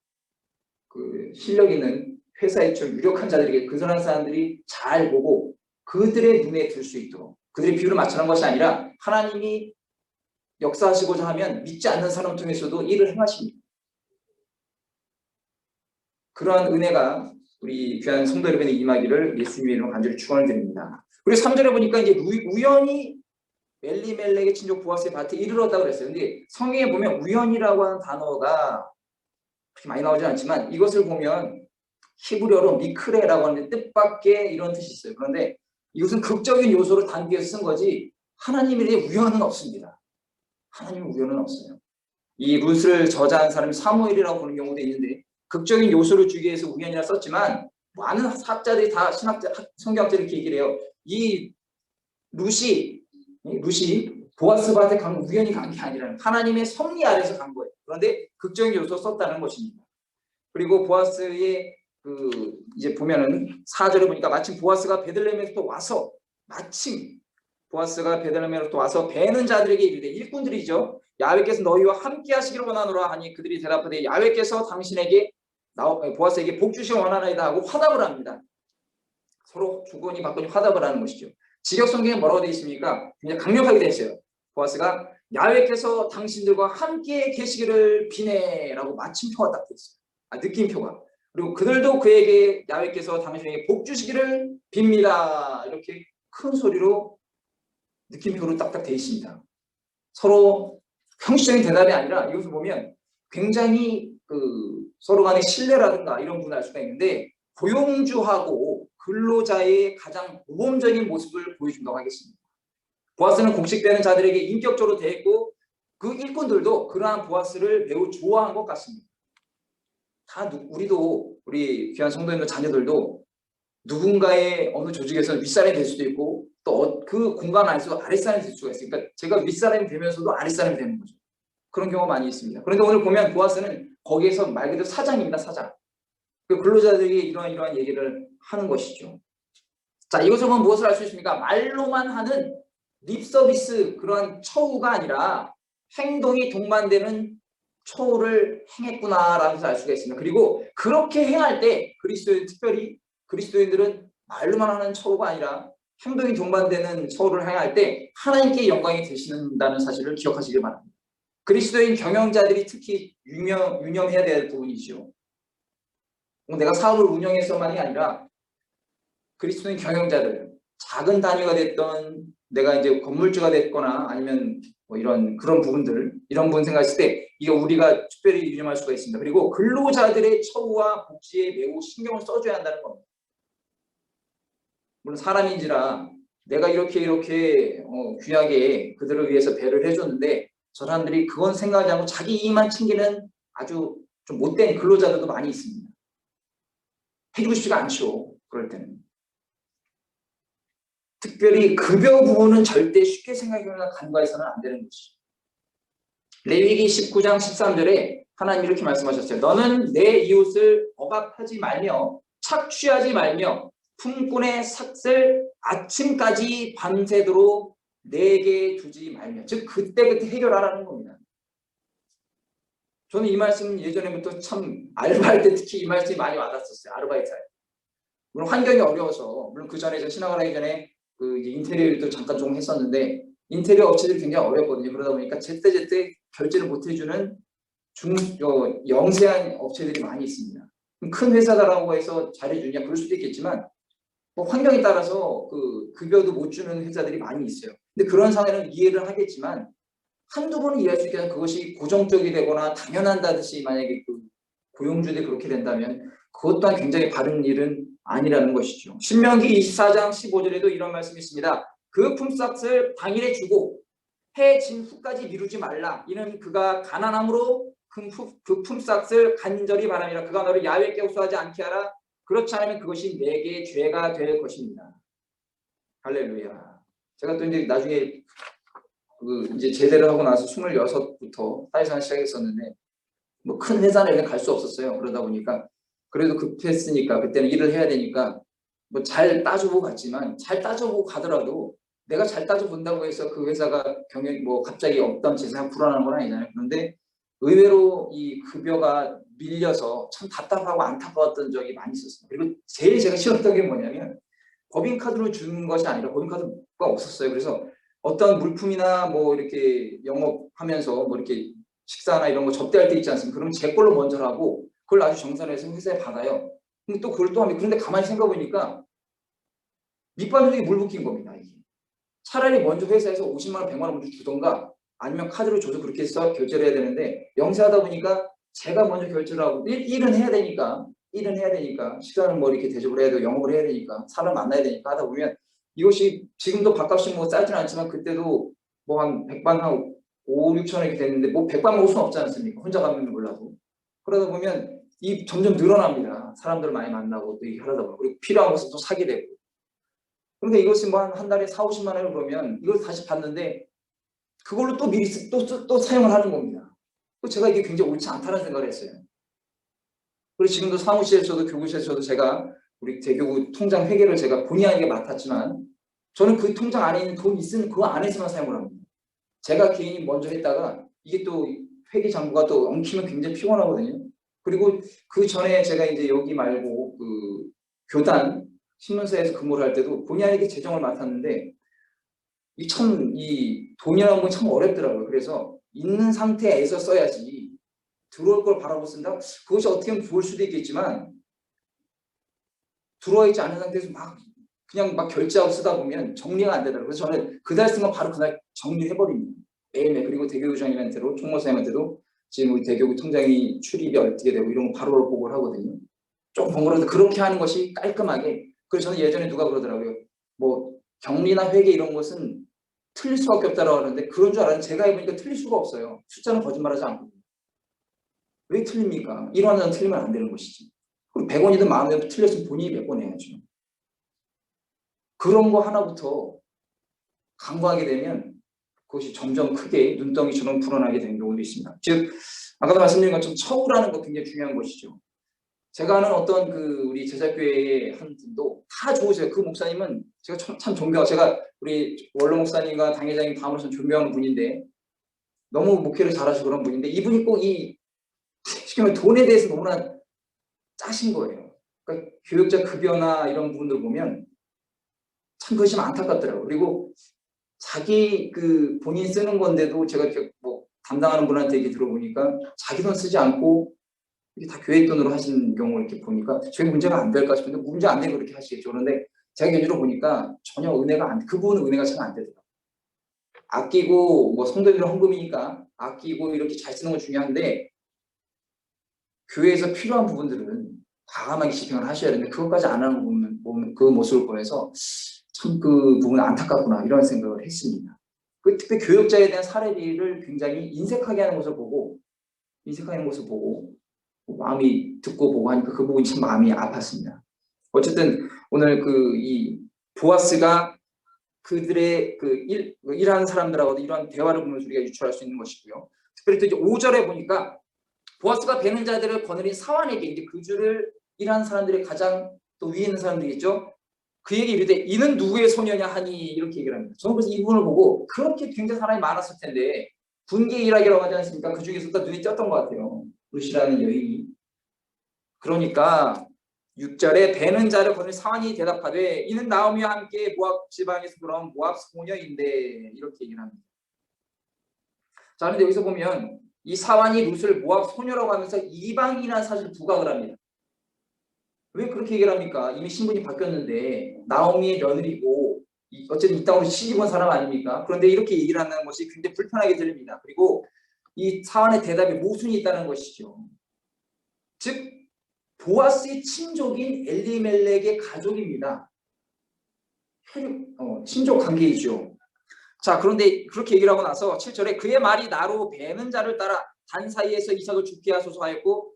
그 실력 있는 회사에 좀 유력한 자들에게 그 사람들이 잘 보고 그들의 눈에 들 수 있도록 그들의 비율을 맞추는 것이 아니라 하나님이 역사하시고자 하면 믿지 않는 사람 통해서도 일을 행하십니다. 그러한 은혜가 우리 귀한 성도 여러분에 임하기를 예수님의 이름으로 간절히 축원을 드립니다. 그리고 3절에 보니까 이제 우연히 엘리멜렉의 친족 보아스의 밭에 이르렀다고 그랬어요. 근데 성경에 보면 우연이라고 하는 단어가 그렇게 많이 나오지 않지만 이것을 보면 히브리어로 미크레라고 하는 뜻밖의 이런 뜻이 있어요. 그런데 이것은 극적인 요소를 담기위해서 쓴 거지 하나님에 대해 우연은 없습니다. 하나님은 우연은 없어요. 이 룻을 저자한 사람이 사무엘이라고 보는 경우도 있는데 극적인 요소를 주기 위해서 우연이라 썼지만 많은 학자들이 다 성경학자들이 이렇게 얘기를 해요. 이 룻이 보아스 밭에 간 우연히 간 게 아니라 하나님의 섭리 아래서 간 거예요. 그런데 극적인 요소 썼다는 것입니다. 그리고 보아스의 그 이제 보면은 4절에 보니까 마침 보아스가 베들레헴에서 와서 배는 자들에게 이르되 일꾼들이죠. 야훼께서 너희와 함께 하시기를 원하노라 하니 그들이 대답하되 야훼께서 당신에게 보아스에게 복 주시기 원하나이다 하고 화답을 합니다. 서로 주거니 받거니 화답을 하는 것이죠. 직역성경에 뭐라고 되어 있습니까? 그냥 강력하게 되어 있어요. 보아스가 야훼께서 당신들과 함께 계시기를 비네라고 마침표가 딱 되어 있어요. 느낌표가. 그리고 그들도 그에게 야훼께서 당신에게 복 주시기를 빕니다. 이렇게 큰 소리로 느낌표로 딱딱 되어 있습니다. 서로 형식적인 대답이 아니라 이것을 보면 굉장히 서로 간의 신뢰라든가 이런 부분을 알 수가 있는데 고용주하고 근로자의 가장 모범적인 모습을 보여준다고 하겠습니다. 보아스는 곡식되는 자들에게 인격적으로 대했고 그 일꾼들도 그러한 보아스를 매우 좋아한 것 같습니다. 우리도 우리 귀한 성도님들 자녀들도 누군가의 어느 조직에서 윗사람이 될 수도 있고 또 그 공간 안에서 아랫사람이 될 수가 있어요. 그러니까 제가 윗사람이 되면서도 아랫사람이 되는 거죠. 그런 경우가 많이 있습니다. 그런데 오늘 보면 보아스는 거기에서 말 그대로 사장입니다. 사장. 그 근로자들에게 이러한 얘기를 하는 것이죠. 자, 이것을 보면 무엇을 알 수 있습니까? 말로만 하는 립서비스 그러한 처우가 아니라 행동이 동반되는 처우를 행했구나라는 것을 알 수가 있습니다. 그리고 그렇게 행할 때 특별히 그리스도인들은 말로만 하는 처우가 아니라 행동이 동반되는 처우를 행할 때 하나님께 영광이 되신다는 사실을 기억하시길 바랍니다. 그리스도인 경영자들이 특히 유념해야 될 부분이죠. 내가 사업을 운영해서만이 아니라 그리스도인 경영자들, 작은 단위가 됐던 내가 이제 건물주가 됐거나 아니면 뭐 이런 부분 생각했을 때 이게 우리가 특별히 유념할 수가 있습니다. 그리고 근로자들의 처우와 복지에 매우 신경을 써줘야 한다는 겁니다. 물론 사람인지라 내가 이렇게 귀하게 그들을 위해서 배를 해줬는데 저 사람들이 그건 생각하지 않고 자기 이익만 챙기는 아주 좀 못된 근로자들도 많이 있습니다. 해주고 싶지가 않죠. 그럴 때는. 특별히 급여 부분은 절대 쉽게 생각하거나 간과해서는 안 되는 것이죠. 레위기 19장 13절에 하나님이 이렇게 말씀하셨어요. 너는 내 이웃을 억압하지 말며 착취하지 말며 품꾼의 삭슬 아침까지 밤새도록 내게 두지 말며, 즉 그때그때 해결하라는 겁니다. 저는 이 말씀 예전에부터 참 알바할 때 특히 이 말씀이 많이 와닿았었어요. 아르바이트 할 때. 물론 환경이 어려워서, 물론 그 전에 신학을 하기 전에 그 인테리어 일도 잠깐 좀 했었는데 인테리어 업체들이 굉장히 어렵거든요. 그러다 보니까 제때제때 결제를 못 해주는 영세한 업체들이 많이 있습니다. 큰 회사다라고 해서 잘해주냐 그럴 수도 있겠지만 뭐 환경에 따라서 그 급여도 못 주는 회사들이 많이 있어요. 근데 그런 상황에는 이해를 하겠지만 한두 번은 이해할 수 있겠지만 그것이 고정적이 되거나 당연한다듯이 만약에 그 고용주들이 그렇게 된다면 그것 또한 굉장히 바른 일은 아니라는 것이죠. 신명기 24장 15절에도 이런 말씀이 있습니다. 그 품삯을 당일에 주고 해 진 후까지 미루지 말라. 이는 그가 가난함으로 그 품삯을 간절히 바람이라. 그가 너를 야훼께 호소하지 않게 하라. 그렇지 않으면 그것이 내게 죄가 될 것입니다. 할렐루야. 제가 또 이제 나중에 그 이제 제대를 하고 나서 26부터 사회생활 시작했었는데 뭐 큰 회사는 갈 수 없었어요. 그러다 보니까 그래도 급했으니까 그때는 일을 해야 되니까 뭐 잘 따져보고 갔지만, 잘 따져보고 가더라도 내가 잘 따져본다고 해서 그 회사가 경영 뭐 갑자기 없던 재산이 불어나는 건 아니잖아요. 그런데 의외로 이 급여가 밀려서 참 답답하고 안타까웠던 적이 많이 있었어요. 그리고 제일 제가 싫었던 게 뭐냐면 법인카드로 주는 것이 아니라 법인카드가 없었어요. 그래서 어떤 물품이나 뭐 이렇게 영업하면서 뭐 이렇게 식사나 이런 거 접대할 때 있지 않습니까? 그럼 제 걸로 먼저 하고 그걸 아주 정산해서 회사에 받아요. 근데 또 그걸 또 하면, 그런데 가만히 생각해보니까 밑바닥에 물 붓긴 겁니다. 이게. 차라리 먼저 회사에서 50만 원, 100만 원 먼저 주던가 아니면 카드로 줘서 그렇게 해서 결제를 해야 되는데 영세하다 보니까 제가 먼저 결제를 하고 일은 해야 되니까 식사는 뭐 이렇게 대접을 해야 되고 영업을 해야 되니까 사람 만나야 되니까 하다 보면 이것이 지금도 밥값이 뭐 싸진 않지만 그때도 뭐 한 100반 한 5, 6천 원 이렇게 됐는데 뭐 100반 먹을 수는 없지 않습니까? 혼자 가면 몰라도. 그러다 보면 이 점점 늘어납니다. 사람들 많이 만나고 또 하다 보면. 그리고 필요한 것은 또 사게 되고. 그런데 이것이 뭐 한 달에 4, 50만 원을 그러면 이걸 다시 받는데 그걸로 또 미리 또 사용을 하는 겁니다. 제가 이게 굉장히 옳지 않다는 생각을 했어요. 그리고 지금도 사무실에서도 교구실에서도 제가 우리 대교구 통장 회계를 제가 본의 아니게 맡았지만 저는 그 통장 안에 있는 돈 있으면 그 안에서만 사용을 합니다. 제가 개인이 먼저 했다가 이게 또 회계 장부가 또 엉키면 굉장히 피곤하거든요. 그리고 그 전에 제가 이제 여기 말고 그 교단 신문사에서 근무를 할 때도 본의 아니게 재정을 맡았는데 이 돈이라는 건 참 어렵더라고요. 그래서 있는 상태에서 써야지 들어올 걸 바라고 쓴다? 그것이 어떻게 보면 좋을 수도 있겠지만 들어와 있지 않은 상태에서 그냥 결제하고 쓰다 보면 정리가 안 되더라고요. 그래서 저는 그날 쓴 건 바로 그날 정리해버립니다. 매일매일. 그리고 대교구장님한테도 총무사님한테도 지금 우리 대교구 통장이 출입이 어떻게 되고 이런 거 바로 보고를 하거든요. 좀 번거로운데 그렇게 하는 것이 깔끔하게. 그래서 저는 예전에 누가 그러더라고요. 뭐 격리나 회계 이런 것은 틀릴 수밖에 없다라고 하는데 그런 줄 알았는데 제가 해보니까 틀릴 수가 없어요. 숫자는 거짓말하지 않고. 왜 틀립니까? 1원은 틀리면 안 되는 것이지. 그럼 100원이든 10,000원이든 틀렸으면 본인이 몇 번 해야죠. 그런 거 하나부터 강구하게 되면 그것이 점점 크게 눈덩이처럼 불어나게 되는 경우도 있습니다. 즉 아까도 말씀드린 것처럼 처우라는 거 굉장히 중요한 것이죠. 제가 아는 어떤 그 우리 제자교회의 한 분도 다 좋으세요. 그 목사님은 제가 참 존경하고, 제가 우리 원로 목사님과 당회장님 다음으로서 존경하는 분인데 너무 목회를 잘하시고 그런 분인데 이분이 꼭 이 돈에 대해서 너무나 짜신 거예요. 그러니까 교육자 급여나 이런 부분들 보면 참 그것이 안타깝더라고요. 그리고 자기 그 본인 쓰는 건데도 제가 뭐 담당하는 분한테 얘기 들어보니까 자기 돈 쓰지 않고 이게 다 교회 돈으로 하시는 경우를 이렇게 보니까 저희 문제가 안 될까 싶은데 문제 안 되고 그렇게 하시겠죠. 그런데 제가 견주로 보니까 전혀 그 부분은 은혜가 잘 안 되더라고요. 아끼고 뭐 성도들 헌금이니까 아끼고 이렇게 잘 쓰는 건 중요한데 교회에서 필요한 부분들은 과감하게 집행을 하셔야 되는데 그것까지 안 하는 거 보면 그 모습을 보면서 참 그 부분은 안타깝구나 이런 생각을 했습니다. 그 특히 교역자에 대한 사례비를 굉장히 인색하게 하는 것을 보고 마음이 듣고 보고 하니까 그 부분이 참 마음이 아팠습니다. 어쨌든 오늘 이 보아스가 그들의 일하는 사람들하고도 이러한 대화를 보면서 우리가 유추할 수 있는 것이고요. 특별히 또 이제 5절에 보니까 보아스가 베는 자들을 거느린 사환에게, 이제 그 주를 일하는 사람들의 가장 또 위에 있는 사람들이겠죠. 그에게 이르되 이는 누구의 소녀냐 하니, 이렇게 얘기를 합니다. 저는 그래서 이 부분을 보고 그렇게 굉장히 사람이 많았을 텐데 분개 일하기라고 하지 않습니까? 그 중에서 또 눈이 띄었던 것 같아요. 루시라는 여인이. 그러니까 6절에 베는 자를 거느린 사환이 대답하되 이는 나오미와 함께 모압 지방에서 돌아온 모압 소녀인데, 이렇게 얘기를 합니다. 자, 그런데 여기서 보면 이 사환이 룻을 모압 소녀라고 하면서 이방인이라는 사실을 부각을 합니다. 왜 그렇게 얘기를 합니까? 이미 신분이 바뀌었는데 나오미의 며느리고 어쨌든 이 땅으로 시집 온 사람 아닙니까? 그런데 이렇게 얘기를 하는 것이 굉장히 불편하게 들립니다. 그리고 이 사환의 대답에 모순이 있다는 것이죠. 즉 보아스의 친족인 엘리멜렉의 가족입니다. 친족 관계이죠. 자, 그런데 그렇게 얘기를 하고 나서 7절에 그의 말이 나로 베는 자를 따라 단 사이에서 이삭을 죽게 하소서 하였고,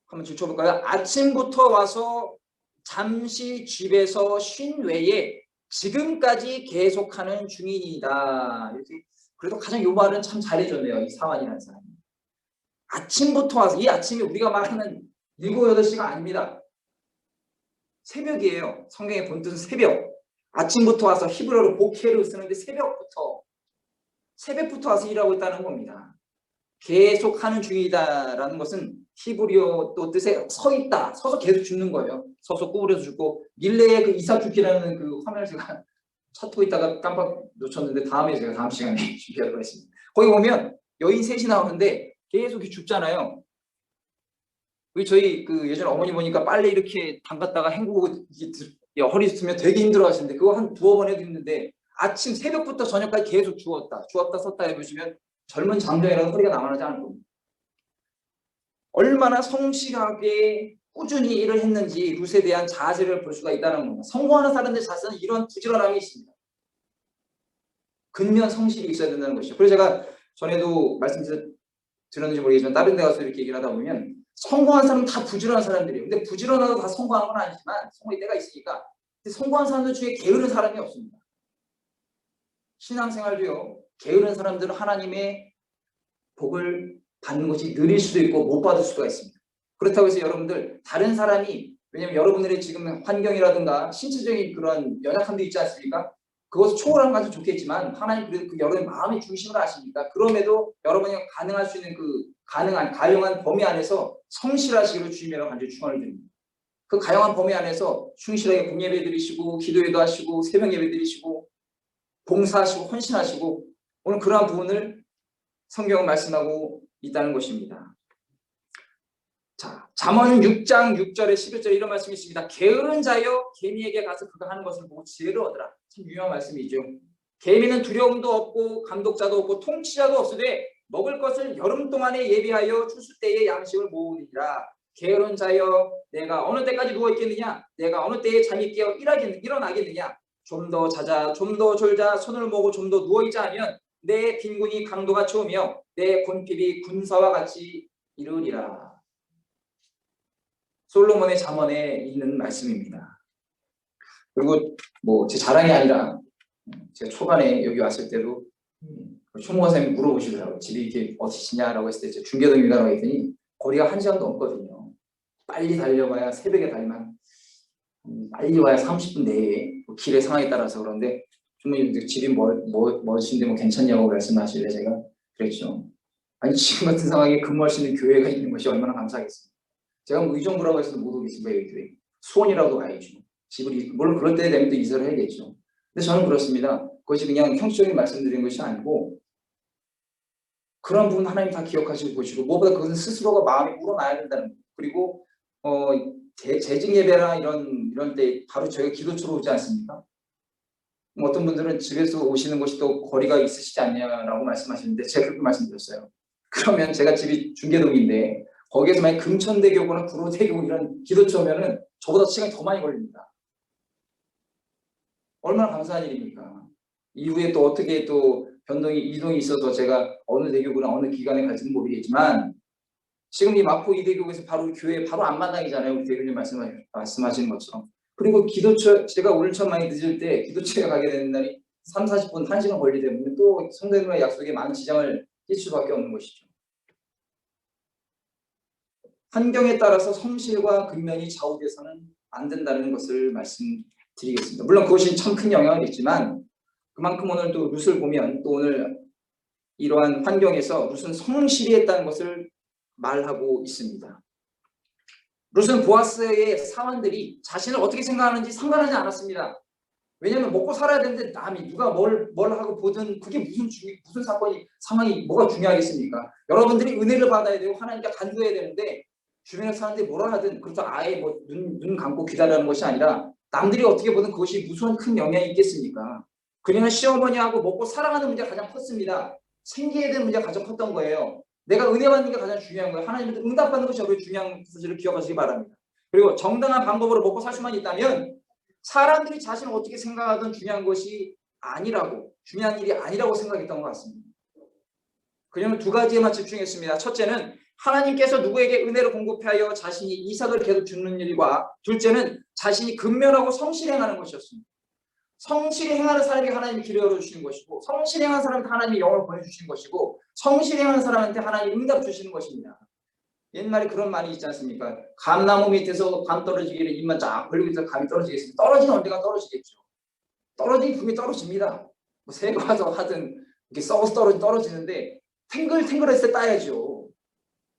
한번 줄쳐볼까요? 아침부터 와서 잠시 집에서 쉰 외에 지금까지 계속하는 중이니이다. 이렇게. 그래도 가장 요 말은 참 잘해줬네요. 이 사환이라는 사람이. 아침부터 와서, 이 아침이 우리가 말하는 7, 8시가 아닙니다. 새벽이에요. 성경의 본뜻은 새벽. 아침부터 와서 히브리어로 보케를 쓰는데 새벽부터 와서 일하고 있다는 겁니다. 계속하는 중이다라는 것은 히브리어 또 뜻에 서 있다, 서서 계속 죽는 거예요. 서서 구부려서 죽고, 밀레의 그 이삭 죽기라는 그 화면을 제가 찾고 있다가 깜빡 놓쳤는데 다음에 제가 다음 시간에 준비하도록 하겠습니다. 거기 보면 여인 셋이 나오는데 계속 죽잖아요. 저희 예전에 어머니 보니까 빨래 이렇게 담갔다가 헹구고 허리 쓰면 되게 힘들어 하시는데 그거 한 2번 해도 힘든데 아침 새벽부터 저녁까지 계속 주웠다 섰다 해보시면 젊은 장정이라도 허리가 남아나지 않을 겁니다. 얼마나 성실하게 꾸준히 일을 했는지 룻에 대한 자세를 볼 수가 있다는 겁니다. 성공하는 사람들의 자세는 이런 부지런함이 있습니다. 근면 성실이 있어야 된다는 것이죠. 그래서 제가 전에도 말씀드렸는지 모르겠지만 다른 데 가서 이렇게 얘기를 하다 보면 성공한 사람은 다 부지런한 사람들이에요. 근데 부지런하고 다 성공한 건 아니지만 성공의 때가 있으니까. 근데 성공한 사람들 중에 게으른 사람이 없습니다. 신앙생활도요. 게으른 사람들은 하나님의 복을 받는 것이 느릴 수도 있고 못 받을 수가 있습니다. 그렇다고 해서 여러분들 다른 사람이, 왜냐면 여러분들의 지금 환경이라든가 신체적인 그런 연약함도 있지 않습니까? 그것을 초월하는 것도 좋겠지만 하나님 그래도 여러분의 마음의 중심을 아십니까? 그럼에도 여러분이 가능할 수 있는 가용한 범위 안에서 성실하시기를 주님이라고 간절히 축원을 드립니다. 그 가용한 범위 안에서 충실하게 공예배 드리시고 기도회도 하시고 새벽 예배 드리시고 봉사하시고 헌신하시고, 오늘 그러한 부분을 성경은 말씀하고 있다는 것입니다. 자, 잠언 6장 6절에 11절에 이런 말씀이 있습니다. 게으른 자여 개미에게 가서 그가 하는 것을 보고 지혜를 얻으라. 참 유명한 말씀이죠. 개미는 두려움도 없고 감독자도 없고 통치자도 없으되 먹을 것을 여름 동안에 예비하여 추수 때에 양식을 모으니라. 게으른 자여 내가 어느 때까지 누워 있겠느냐? 내가 어느 때에 잠이 깨어 일어나겠느냐? 좀 더 자자, 좀 더 졸자, 손을 모으고 좀 더 누워 있자 하면 내 빈군이 강도가 채우며 내 군핍이 군사와 같이 이르리라. 솔로몬의 잠언에 있는 말씀입니다. 그리고 제 자랑이 아니라 제가 초반에 여기 왔을 때도 총무관사님이 물어보시더라고요. 집이 이렇게 어디시냐라고 했을 때 중계동입니다라고 했더니 거리가 1시간도 넘거든요. 빨리 달려가야 새벽에 달리면 빨리 와야 30분 내에 길의 상황에 따라서. 그런데 총무님 집이 멋진데 괜찮냐고 말씀하실래 제가 그랬죠. 아니 지금 같은 상황에 근무할 수 있는 교회가 있는 것이 얼마나 감사하겠습니까. 제가 의정부라고 해서 못 오겠습니다. 여기 교회 수원이라도 가야죠. 집을 물론 그럴 때 되면 또 이사를 해야겠죠. 근데 저는 그렇습니다. 그것이 그냥 형식적인 말씀드리는 것이 아니고 그런 부분 하나님 다 기억하시고 보시고, 무엇보다 그것은 스스로가 마음이 우러나야 된다는 거예요. 그리고 재직 예배나 이런 때 바로 저희가 기도처로 오지 않습니까? 어떤 분들은 집에서 오시는 것이 또 거리가 있으시지 않냐라고 말씀하시는데 제가 그렇게 말씀드렸어요. 그러면 제가 집이 중계동인데 거기에서 만약 금천대교구나 구로대교 이런 기도처 오면은 저보다 시간이 더 많이 걸립니다. 얼마나 감사한 일입니까? 이후에 또 어떻게 또 이동이 있어서 제가 어느 대교구나 어느 기관에 갈지는 모르겠지만 지금 이 마포 이대교구에서 바로 교회 바로 앞마당이잖아요. 우리 대표님 말씀하시는 것처럼. 그리고 기도처 제가 오늘 처음 많이 늦을 때 기도처에 가게 되는 날이 3, 40분, 1시간 걸리기 때문에 또 성도님과의 약속에 많은 지장을 끼칠 수밖에 없는 것이죠. 환경에 따라서 성실과 근면이 좌우돼서는 안 된다는 것을 말씀드리겠습니다. 물론 그것이 참 큰 영향을 있지만 그만큼 오늘 또 룻을 보면 또 오늘 이러한 환경에서 룻은 성실히 했다는 것을 말하고 있습니다. 룻은 보아스의 사원들이 자신을 어떻게 생각하는지 상관하지 않았습니다. 왜냐하면 먹고 살아야 되는데 남이 누가 뭘 하고 보든 그게 무슨 사건이 상황이 뭐가 중요하겠습니까? 여러분들이 은혜를 받아야 되고 하나님께 간구해야 되는데 주변에 사람들이 뭐라 하든 그렇다고 아예 뭐 눈 감고 기다리는 것이 아니라 남들이 어떻게 보든 그것이 무슨 큰 영향이 있겠습니까? 그녀는 시어머니하고 먹고 살아가는 문제가 가장 컸습니다. 생계에 대한 문제가 가장 컸던 거예요. 내가 은혜 받는 게 가장 중요한 거예요. 하나님한테 응답받는 것이 우리 중요한 사실을 기억하시기 바랍니다. 그리고 정당한 방법으로 먹고 살 수만 있다면 사람들이 자신을 어떻게 생각하든 중요한 일이 아니라고 생각했던 것 같습니다. 그녀는 두 가지에만 집중했습니다. 첫째는 하나님께서 누구에게 은혜를 공급하여 자신이 이삭을 계속 주는 일과 둘째는 자신이 근면하고 성실히 행하는 것이었습니다. 성실히 행하는 사람에게 하나님이 길을 열어주시는 것이고 성실히 행하는 사람한테 하나님이 영을 보내주시는 것이고 성실히 행하는 사람한테 하나님이 응답 주시는 것입니다. 옛날에 그런 말이 있지 않습니까? 감나무 밑에서 감 떨어지기를 입만 쫙 벌리고 있어서 감이 떨어지겠습니다. 떨어지는 언제가 떨어지겠죠. 떨어지긴 분명히 떨어집니다. 뭐 새가 와서 하든 이렇게 썩어서 떨어지는데 탱글탱글했을 때 따야죠.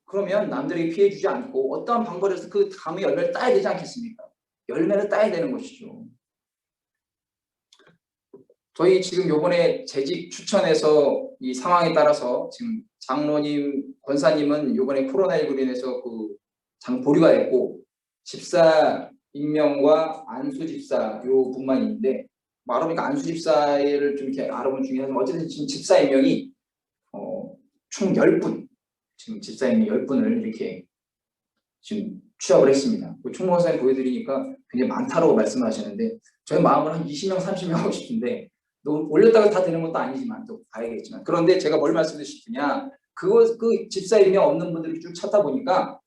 그러면 남들에게 피해 주지 않고 어떠한 방법에서 그 감의 열매를 따야 되지 않겠습니까? 열매를 따야 되는 것이죠. 저희 지금 요번에 재직 추천해서 이 상황에 따라서 지금 장로님, 권사님은 요번에 코로나19로 인해서 그 장 보류가 됐고 집사 임명과 안수 집사 요 분만 있는데 말하니까 안수 집사를 좀 이렇게 알아본 중에 하지만 어쨌든 지금 집사 임명이 총 10분 지금 집사 임명 10분을 이렇게 지금 취업을 했습니다. 총무원사님 보여드리니까 굉장히 많다고 말씀하시는데 저희 마음은 한 20명, 30명 하고 싶은데 올렸다가 다 되는 것도 아니지만 또 봐야겠지만 그런데 제가 뭘 말씀드리고 싶으냐 그 집사 임명 없는 분들이 쭉 찾다 보니까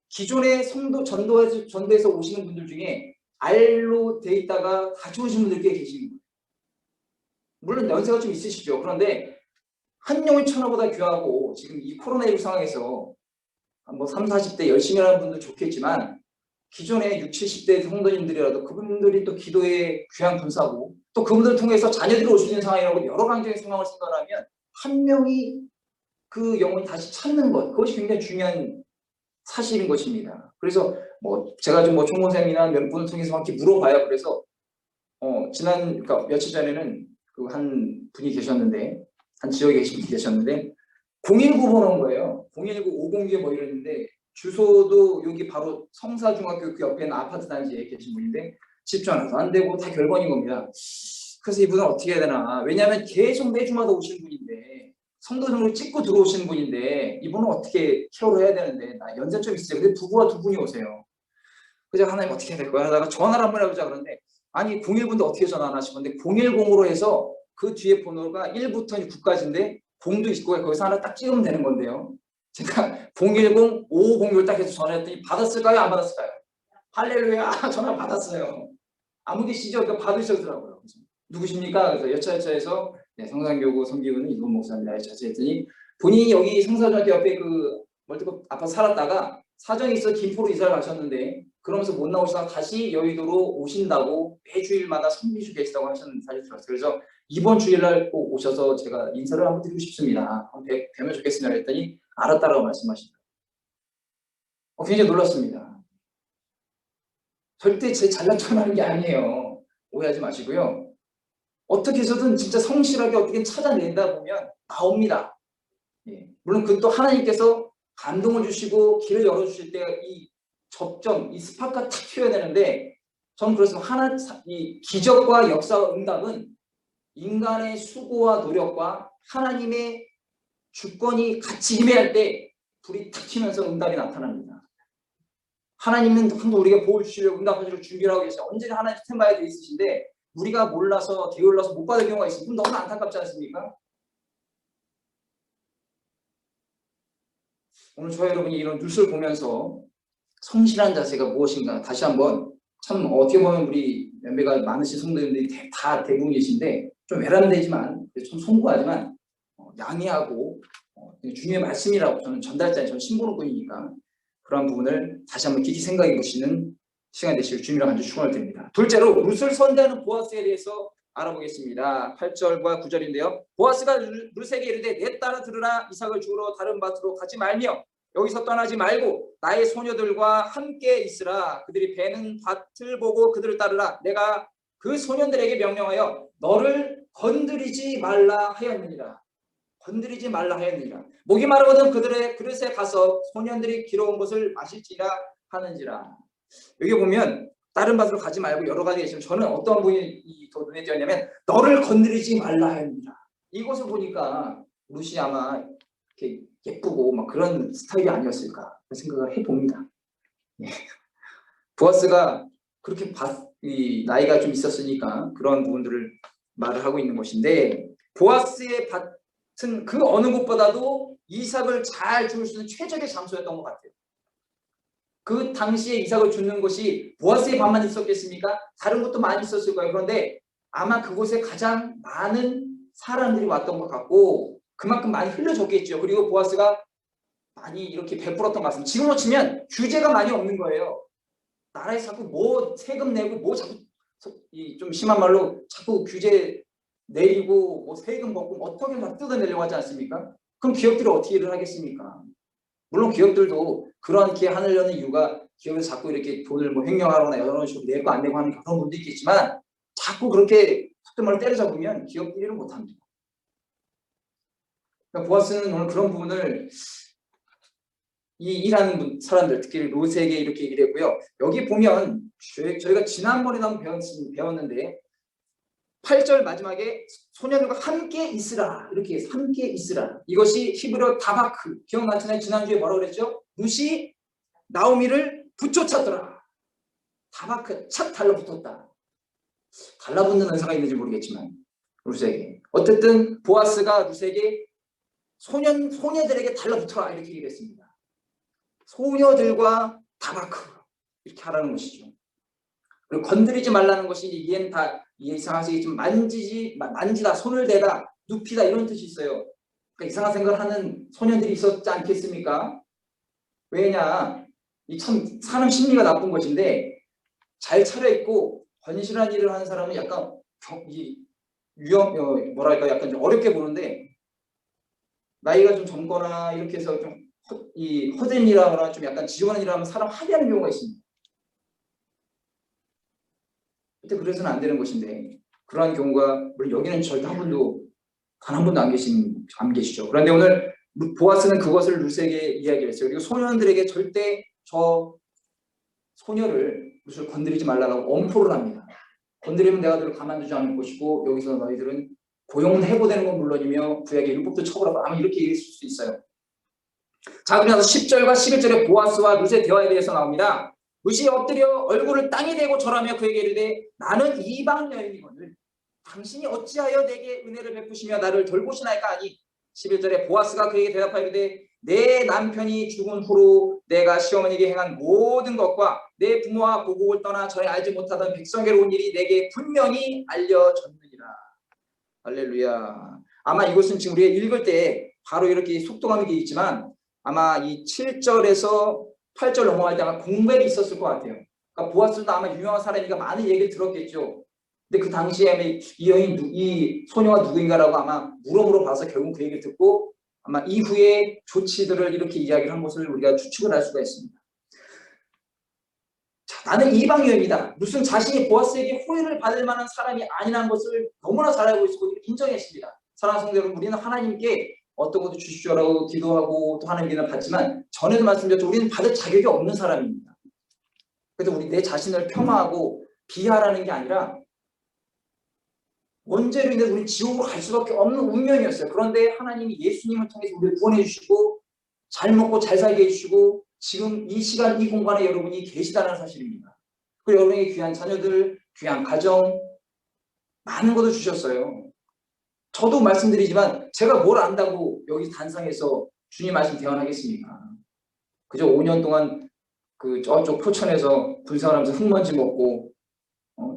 기존의 성도 전도에서 오시는 분들 중에 R로 돼 있다가 다 좋으신 분들 꽤 계시는 거예요. 물론 연세가 좀 있으시죠. 그런데 한 영의 천하보다 귀하고 지금 이 코로나19 상황에서 뭐 30, 40대 열심히 하는 분도 좋겠지만 기존의 60, 70대 성도님들이라도 그분들이 또 기도에 귀한 군사고 또 그분들을 통해서 자녀들이 올 수 있는 상황이라고 여러 강적인 상황을 생각하면 한 명이 그 영혼이 다시 찾는 것 그것이 굉장히 중요한 사실인 것입니다. 그래서 뭐 제가 좀 뭐 총무생이나 몇 분을 통해서 이렇게 물어봐요. 그래서 그러니까 며칠 전에는 그 한 분이 계셨는데 한 지역에 계신 분이 계셨는데 019 번호인 거예요. 019, 509 뭐 이랬는데 주소도 여기 바로 성사중학교 그 옆에 있는 아파트 단지에 계신 분인데 집 전화도 안 되고 다 결번인 겁니다. 그래서 이분은 어떻게 해야 되나. 왜냐하면 계속 매주마다 오시는 분인데 성도 등록을 찍고 들어오시는 분인데 이분은 어떻게 케어를 해야 되는데 나 연세 좀 있으세요. 근데 부부가 두 분이 오세요. 그래서 하나님 어떻게 해야 될 거야 하다가 전화를 한번 해보자 그러는데 아니 01분도 어떻게 전화 안 하시는데 010으로 해서 그 뒤에 번호가 1부터 9까지인데 0도 있고 거기서 하나 딱 찍으면 되는 건데요. 제가 010, 5506 딱 해서 전화했더니 받았을까요? 안 받았을까요? 할렐루야 전화 받았어요. 아무 계시죠? 그러니까 받으셨더라고요. 누구십니까? 그래서 여차여차해서 네, 성산교구 성기훈은 이건 목사입니다. 여차여차 했더니 본인이 여기 성사중학교 옆에 그 월드컵 아파트 살았다가 사정이 있어 김포로 이사를 가셨는데 그러면서 못 나오시다가 다시 여의도로 오신다고 매주일마다 성미주 계시다고 하셨는 사실 들었어요. 그래서 이번 주일날 꼭 오셔서 제가 인사를 한번 드리고 싶습니다. 한번 뵈면 좋겠습니다. 했더니 알았다라고 말씀하십니다. 굉장히 놀랐습니다. 절대 제 잘난 척하는 게 아니에요. 오해하지 마시고요. 어떻게 해서든 진짜 성실하게 어떻게 찾아낸다 보면 나옵니다. 예. 물론 그것도 하나님께서 감동을 주시고 길을 열어주실 때 이 접점, 이 스파크가 탁 튀어야 되는데 저는 그렇습니다. 이 기적과 역사와 응답은 인간의 수고와 노력과 하나님의 주권이 같이 임해할 때 불이 탁 튀면서 응답이 나타납니다. 하나님은 항상 우리가 보호 주시려고 응답하시려고 준비를 하고 계세요. 언제나 하나님 스탠바이에 돼 있으신데 우리가 몰라서 게을러서 못 받을 경우가 있어요. 그럼 너무 안타깝지 않습니까? 오늘 저와 여러분이 이런 뉴스를 보면서 성실한 자세가 무엇인가 다시 한번, 참 어떻게 보면 우리 연배가 많으신 성도님들이 다 대부분이신데 좀 외람되지만 좀 송구하지만 양해하고 주님의 말씀이라고 저는 전달자인, 저는 신부로뿐이니까 그런 부분을 다시 한번 깊이 생각해 보시는 시간이 되시길 주님이라 간절히 축원을 드립니다. 둘째로 룻을 선대하는 보아스에 대해서 알아보겠습니다. 8절과 9절인데요. 보아스가 룻에게 이르되 내 딸아 들으라. 이삭을 주우러 다른 밭으로 가지 말며 여기서 떠나지 말고 나의 소녀들과 함께 있으라. 그들이 베는 밭을 보고 그들을 따르라. 내가 그 소년들에게 명령하여 너를 건드리지 말라 하였느니라. 건드리지 말라 하였느니라. 목이 마르거든 그들의 그릇에 가서 소년들이 길어온 것을 마실지라 하는지라. 여기 보면 다른 밭으로 가지 말고 여러 가지가 있지만 저는 어떤 부분이 더 눈에 띄었냐면 너를 건드리지 말라 하였느니라. 이것을 보니까 룻이 아마 이렇게 예쁘고 막 그런 스타일이 아니었을까 그런 생각을 해봅니다. 보아스가 그렇게 나이가 좀 있었으니까 그런 부분들을 말을 하고 있는 것인데, 보아스의 밭은 그 어느 곳보다도 이삭을 잘 줄 수 있는 최적의 장소였던 것 같아요. 그 당시에 이삭을 주는 곳이 보아스의 밭만 있었겠습니까? 다른 곳도 많이 있었을 거예요. 그런데 아마 그곳에 가장 많은 사람들이 왔던 것 같고 그만큼 많이 흘려줬겠죠. 그리고 보아스가 많이 이렇게 베풀었던 것 같습니다. 지금으로 치면 규제가 많이 없는 거예요. 나라에 자꾸 뭐 세금 내고 뭐 자꾸 좀 심한 말로 자꾸 규제 내리고 뭐 세금 받고 어떻게 다 뜯어내려고 하지 않습니까? 그럼 기업들이 어떻게 일을 하겠습니까? 물론 기업들도 그렇게 하려는 이유가 기업에서 자꾸 이렇게 돈을 뭐 횡령하거나 여러 식으로 내고 안 내고 하는 그런 분도 있겠지만 자꾸 그렇게 속된 말로 때려잡으면 기업들이 일을 못합니다. 그러니까 보아스는 오늘 그런 부분을 이 일하는 사람들, 특히 롯에게 이렇게 얘기를 했고요. 여기 보면 저희가 지난번에도 한번 배웠는데 8절 마지막에 소년들과 함께 있으라 이렇게 해서 함께 있으라. 이것이 히브리어 다바크, 기억나잖아요. 지난주에 뭐라고 그랬죠? 룻이 나오미를 붙여찾더라. 다바크, 착 달라붙었다. 달라붙는 은사가 있는지 모르겠지만 룻에게 어쨌든 보아스가 룻에게 소녀들에게 달라붙어라 이렇게 얘기를 했습니다. 소녀들과 다바크 이렇게 하라는 것이죠. 그리고 건드리지 말라는 것이 이해는 다 이상하시겠지만 만지다, 손을 대다, 눕히다 이런 뜻이 있어요. 그러니까 이상한 생각을 하는 소년들이 있었지 않겠습니까? 왜냐, 이 참 사람 심리가 나쁜 것인데 잘 차려입고 건실한 일을 하는 사람은 약간 뭐랄까 약간 좀 어렵게 보는데 나이가 좀 젊거나 이렇게 해서 좀 허된 일하거나 좀 약간 지저분한 일을 하면 사람 하대하는 경우가 있습니다. 그때 그래서는 안 되는 것인데 그러한 경우가 물론 여기는 절대 단 한 분도 안 계시죠. 그런데 오늘 보아스는 그것을 룻에게 이야기를 했어요. 그리고 소년들에게 절대 저 소녀를 룻을 건드리지 말라고 엄포를 합니다. 건드리면 내가 너를 가만두지 않을 것이고 여기서 너희들은 고용은 해고되는 건 물론이며 구약의 율법도 처벌하고 아마 이렇게 얘기했을 수 있어요. 자, 그러면서 10절과 11절에 보아스와 룻의 대화에 대해서 나옵니다. 룻이 엎드려 얼굴을 땅에 대고 절하며 그에게 이르되 나는 이방 여인이거늘 당신이 어찌하여 내게 은혜를 베푸시며 나를 돌보시나이까 하니 11절에 보아스가 그에게 대답하여 이르되 내 남편이 죽은 후로 내가 시어머니에게 행한 모든 것과 내 부모와 고국을 떠나 전에 알지 못하던 백성에게로 온 일이 내게 분명히 알려졌느니라. 할렐루야. 아마 이것은 지금 우리가 읽을 때 바로 이렇게 속도감 있게 있지만 아마 이 7절에서 8절 넘어갈 때 아마 공백이 있었을 것 같아요. 그러니까 보아스도 아마 유명한 사람이니까 많은 얘기를 들었겠죠. 근데 그 당시에 이 소녀가 누구인가라고 아마 물어봐서 결국 그 얘기를 듣고 아마 이후에 조치들을 이렇게 이야기를 한 것을 우리가 추측을 할 수가 있습니다. 자, 나는 이방인이다. 무슨 자신이 보아스에게 호의를 받을 만한 사람이 아니라는 것을 너무나 잘 알고 있고 인정했습니다. 사랑하는 성도 여러분, 우리는 하나님께 어떤 것도 주십시오라고 기도하고 또 하나님 은혜를 받지만 전에도 말씀드렸죠. 우리는 받을 자격이 없는 사람입니다. 그래서 우리 내 자신을 폄하하고 비하라는 게 아니라 원죄로 인해서 우리 지옥으로 갈 수밖에 없는 운명이었어요. 그런데 하나님이 예수님을 통해서 우리를 구원해 주시고 잘 먹고 잘 살게 해주시고 지금 이 시간 이 공간에 여러분이 계시다는 사실입니다. 그리고 여러분의 귀한 자녀들, 귀한 가정, 많은 것을 주셨어요. 저도 말씀드리지만 제가 뭘 안다고 여기 단상에서 주님 말씀 대언하겠습니까? 그저 5년 동안 그 저쪽 포천에서 군생활하면서 흙먼지 먹고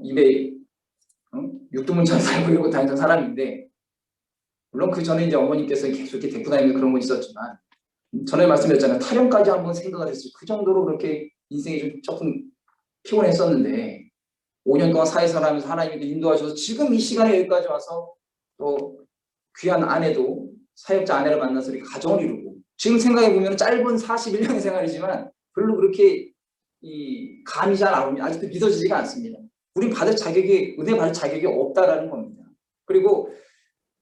입에 육두문자 살고 이러고 다니던 사람인데, 물론 그 전에 이제 어머니께서 계속 이렇게 데리고 다니는 그런 건 있었지만, 전에 말씀드렸잖아요. 타령까지 한번 생각을 했어요. 그 정도로 그렇게 인생이 좀 조금 피곤했었는데 5년 동안 사회생활하면서 하나님이 인도하셔서 지금 이 시간에 여기까지 와서 또 귀한 아내도, 사역자 아내를 만나서 이렇게 가정을 이루고, 지금 생각해 보면 짧은 41년의 생활이지만 별로 그렇게 감이 잘 안 옵니다. 아직도 믿어지지가 않습니다. 우린 은혜 받을 자격이 없다라는 겁니다. 그리고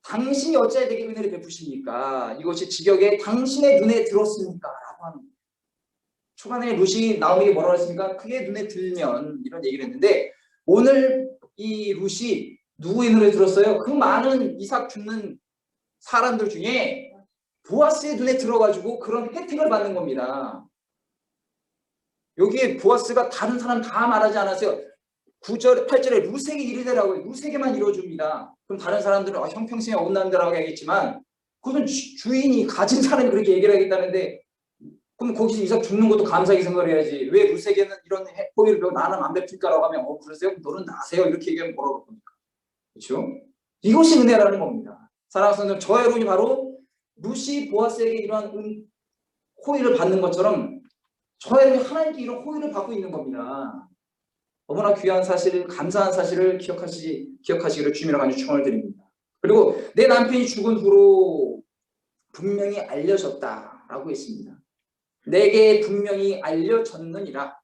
당신이 어찌해야 되게 은혜를 베푸십니까? 이것이 지경에 당신의 눈에 들었습니까? 라고 하는 거예요. 초반에 룻이 나오미에게 뭐라고 했습니까? 그게 눈에 들면, 이런 얘기를 했는데, 오늘 이 룻이 누구의 눈에 들었어요? 그 많은 이삭 죽는 사람들 중에 보아스의 눈에 들어가지고 그런 혜택을 받는 겁니다. 여기에 보아스가 다른 사람 다 말하지 않았어요. 9절, 8절에 룻에게 이르되라고 해요. 룻에게만 이루어줍니다. 그럼 다른 사람들은 형평성에 온난다라고 하겠지만, 그건 주인이, 가진 사람이 그렇게 얘기를 하겠다는데, 그럼 거기서 이삭 죽는 것도 감사하게 생각을 해야지. 왜 룻에게는 이런 호의를 배우고 나는 안 베풀까라고 하면 그러세요? 너는 나세요? 이렇게 얘기하면 뭐라고 합니까? 그렇죠? 이것이 은혜라는 겁니다. 사랑하는 성도들, 저 여러분이 바로 룻이 보아스에게 이러한 호의를 받는 것처럼 저 여러분이 하나님께 이런 호의를 받고 있는 겁니다. 너무나 귀한 사실을, 감사한 사실을 기억하시기를 주님이라 간절히 축원을 드립니다. 그리고 내 남편이 죽은 후로 분명히 알려졌다라고 했습니다. 내게 분명히 알려졌느니라.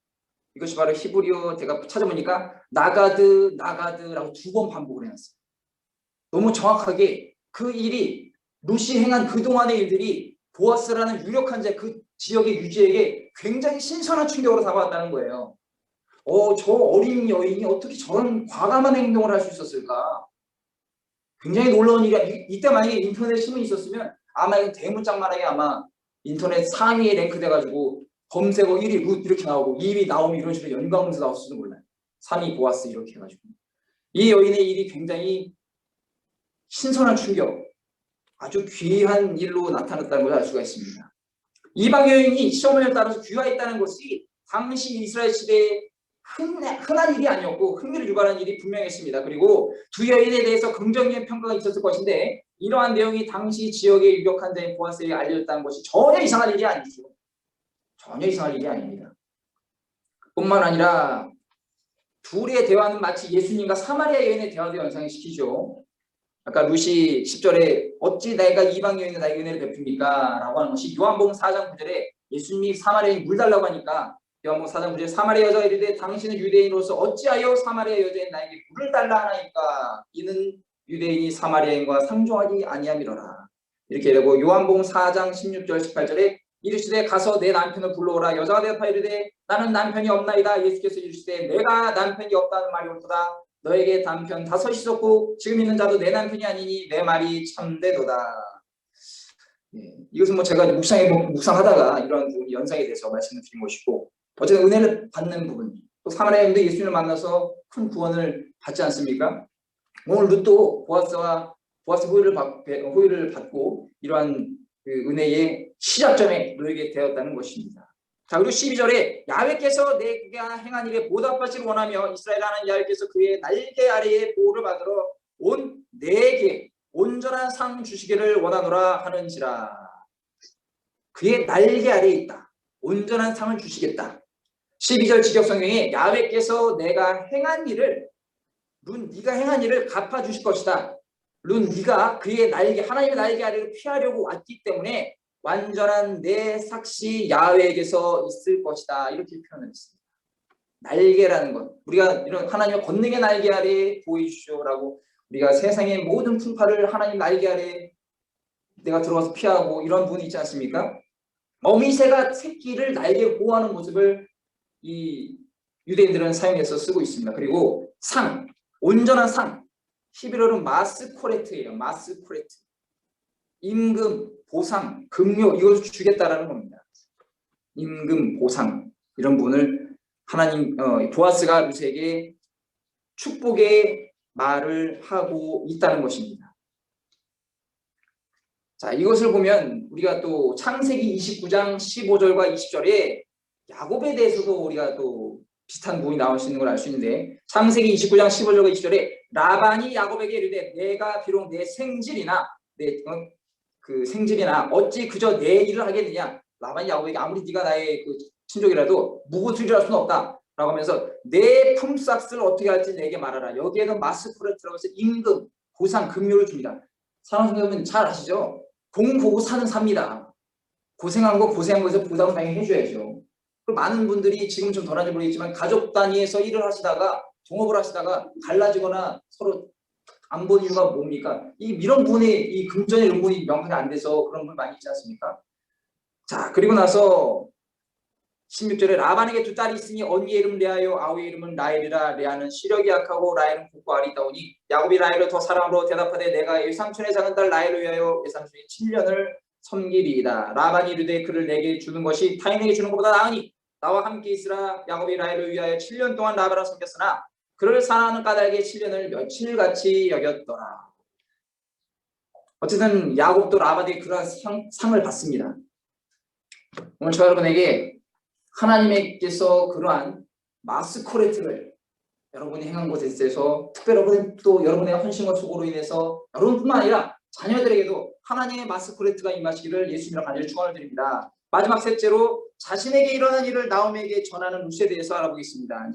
이것이 바로 히브리어, 제가 찾아보니까 나가드라고 2번 반복을 해놨어요. 너무 정확하게 그 일이, 룻이 행한 그동안의 일들이 보아스라는 유력한 자, 그 지역의 유지에게 굉장히 신선한 충격으로 다가왔다는 거예요. 저 어린 여인이 어떻게 저런 과감한 행동을 할 수 있었을까? 굉장히 놀라운 일이야. 이때 만약에 인터넷 신문이 있었으면 아마 이건 대문짝만하게 아마 인터넷 상위에 랭크돼가지고 검색어 1위 룻 이렇게 나오고 2위 나오미 이런 식으로 연관문서 나왔을지도 몰라요. 3위 보아스 이렇게 해가지고. 이 여인의 일이 굉장히 신선한 충격, 아주 귀한 일로 나타났다는 걸 알 수가 있습니다. 이방 여인이 시어머니에 따라서 귀화했다는 것이 당시 이스라엘 시대에 흔한 일이 아니었고 흥미를 유발한 일이 분명했습니다. 그리고 두 여인에 대해서 긍정적인 평가가 있었을 것인데, 이러한 내용이 당시 지역의 유력한 자인 보아스에게 알려졌다는 것이 전혀 이상한 일이 아니죠. 전혀 이상한 일이 아닙니다. 뿐만 아니라 둘의 대화는 마치 예수님과 사마리아 여인의 대화도 연상시키죠. 아까 룻이 10절에 어찌 내가 이방 여인은 나에게 은혜를 베풉니까? 라고 하는 것이 요한복음 4장 9절에 예수님이 사마리아인 물 달라고 하니까 요한복음 4장 9절에 사마리아 여자가 이르되 당신은 유대인으로서 어찌하여 사마리아 여자인 나에게 물을 달라 하나이까? 이는 유대인이 사마리아인과 상종하지 아니함이로라. 이렇게 되고 요한복음 4장 16절 18절에 이르시되 가서 내 남편을 불러오라. 여자가 대답하여 이르되 나는 남편이 없나이다. 예수께서 이르시되 내가 남편이 없다는 말이 옳도다. 너에게 남편 5이 있었고 지금 있는 자도 내 남편이 아니니 내 말이 참되도다. 이것은 뭐 제가 묵상하다가 이런 부분이 연상이 돼서 말씀을 드린 것이고, 어쨌든 은혜를 받는 부분, 또 사마리아인도 예수님을 만나서 큰 구원을 받지 않습니까? 오늘 룻도 보아스 호의를 받고 이러한 그 은혜의 시작점에 놓이게 되었다는 것입니다. 자, 그리고 12절에 야훼께서 내가 행한 일에 보답하시를 원하며 이스라엘 하나님 야훼께서 그의 날개 아래에 보호를 받으러 온 내게 온전한 상 주시기를 원하노라 하는지라. 그의 날개 아래에 있다. 온전한 상을 주시겠다. 12절 직역성경에 야훼께서 내가 행한 일을, 룬 네가 행한 일을 갚아주실 것이다. 룬 네가 그의 날개, 하나님의 날개 아래를 피하려고 왔기 때문에 완전한 내 삭시 야훼에게서 있을 것이다. 이렇게 표현을 했습니다. 날개라는 것, 우리가 이런 하나님의 권능의 날개 아래 보이시오라고, 우리가 세상의 모든 풍파를 하나님 날개 아래 내가 들어와서 피하고 이런 부분이 있지 않습니까? 어미새가 새끼를 날개로 보호하는 모습을 이 유대인들은 사용해서 쓰고 있습니다. 그리고 상, 온전한 상, 11월은 마스코레트예요. 마스코레트. 임금, 보상, 금료, 이것을 주겠다라는 겁니다. 임금, 보상, 이런 부분을 하나님, 보아스가 룻에게 축복의 말을 하고 있다는 것입니다. 자, 이것을 보면 우리가 또 창세기 29장 15절과 20절에 야곱에 대해서도 우리가 또 비슷한 부분이 나올 수 있는 걸 알 수 있는데, 창세기 29장 15절과 20절에 라반이 야곱에게 이르되 내가 비록 내 생질이나 그 생질이나 어찌 그저 내 일을 하겠느냐. 라반이 야곱에게 아무리 네가 나의 그 친족이라도 무구투리할 수는 없다 라고 하면서 내 품삯을 어떻게 할지 내게 말하라. 여기에는 마스코레트라고 해서 임금, 보상, 급료를 줍니다. 사람 생각하면 잘 아시죠? 공 보고 사는 삽니다. 고생한 거에서 보상을 당연히 해줘야죠. 많은 분들이 지금 좀 덜한지 모르겠지만 가족 단위에서 일을 하시다가 동업을 하시다가 갈라지거나 서로 안 본 이유가 뭡니까? 이런 부분에 이 금전의 연분이 명확하게 안 돼서 그런 분 많이 있지 않습니까? 자, 그리고 나서 16절에 라반에게 두 딸이 있으니 언니의 이름은 레아요 아우의 이름은 라헬이라. 레아는 시력이 약하고 라헬은 곱고 아리따우니 야곱이 라헬을 더 사랑으로 대답하되 내가 외삼촌의 작은 딸 라헬을 위하여 외삼촌이 7년을 섬기리이다. 라반이 이르되 그를 내게 주는 것이 타인에게 주는 것보다 나으니 나와 함께 있으라. 야곱이 라헬을 위하여 7년 동안 라반을 섬겼으나 그를 사랑하는 까닭에 7년을 며칠같이 여겼더라. 어쨌든 야곱도 라반에게 그러한 상을 받습니다. 오늘 저 여러분에게 하나님께서 그러한 마스코레트를 여러분이 행한 것에 대해서 특별히 또 여러분의 헌신과 수고로 인해서 여러분뿐만 아니라 자녀들에게도 하나님의 마스코레트가 임하시기를 예수님으로 간절히 축원을 드립니다. 마지막 셋째로 자신에게 일어난 일을 나오미에게 전하는 루시에 대해서 알아보겠습니다.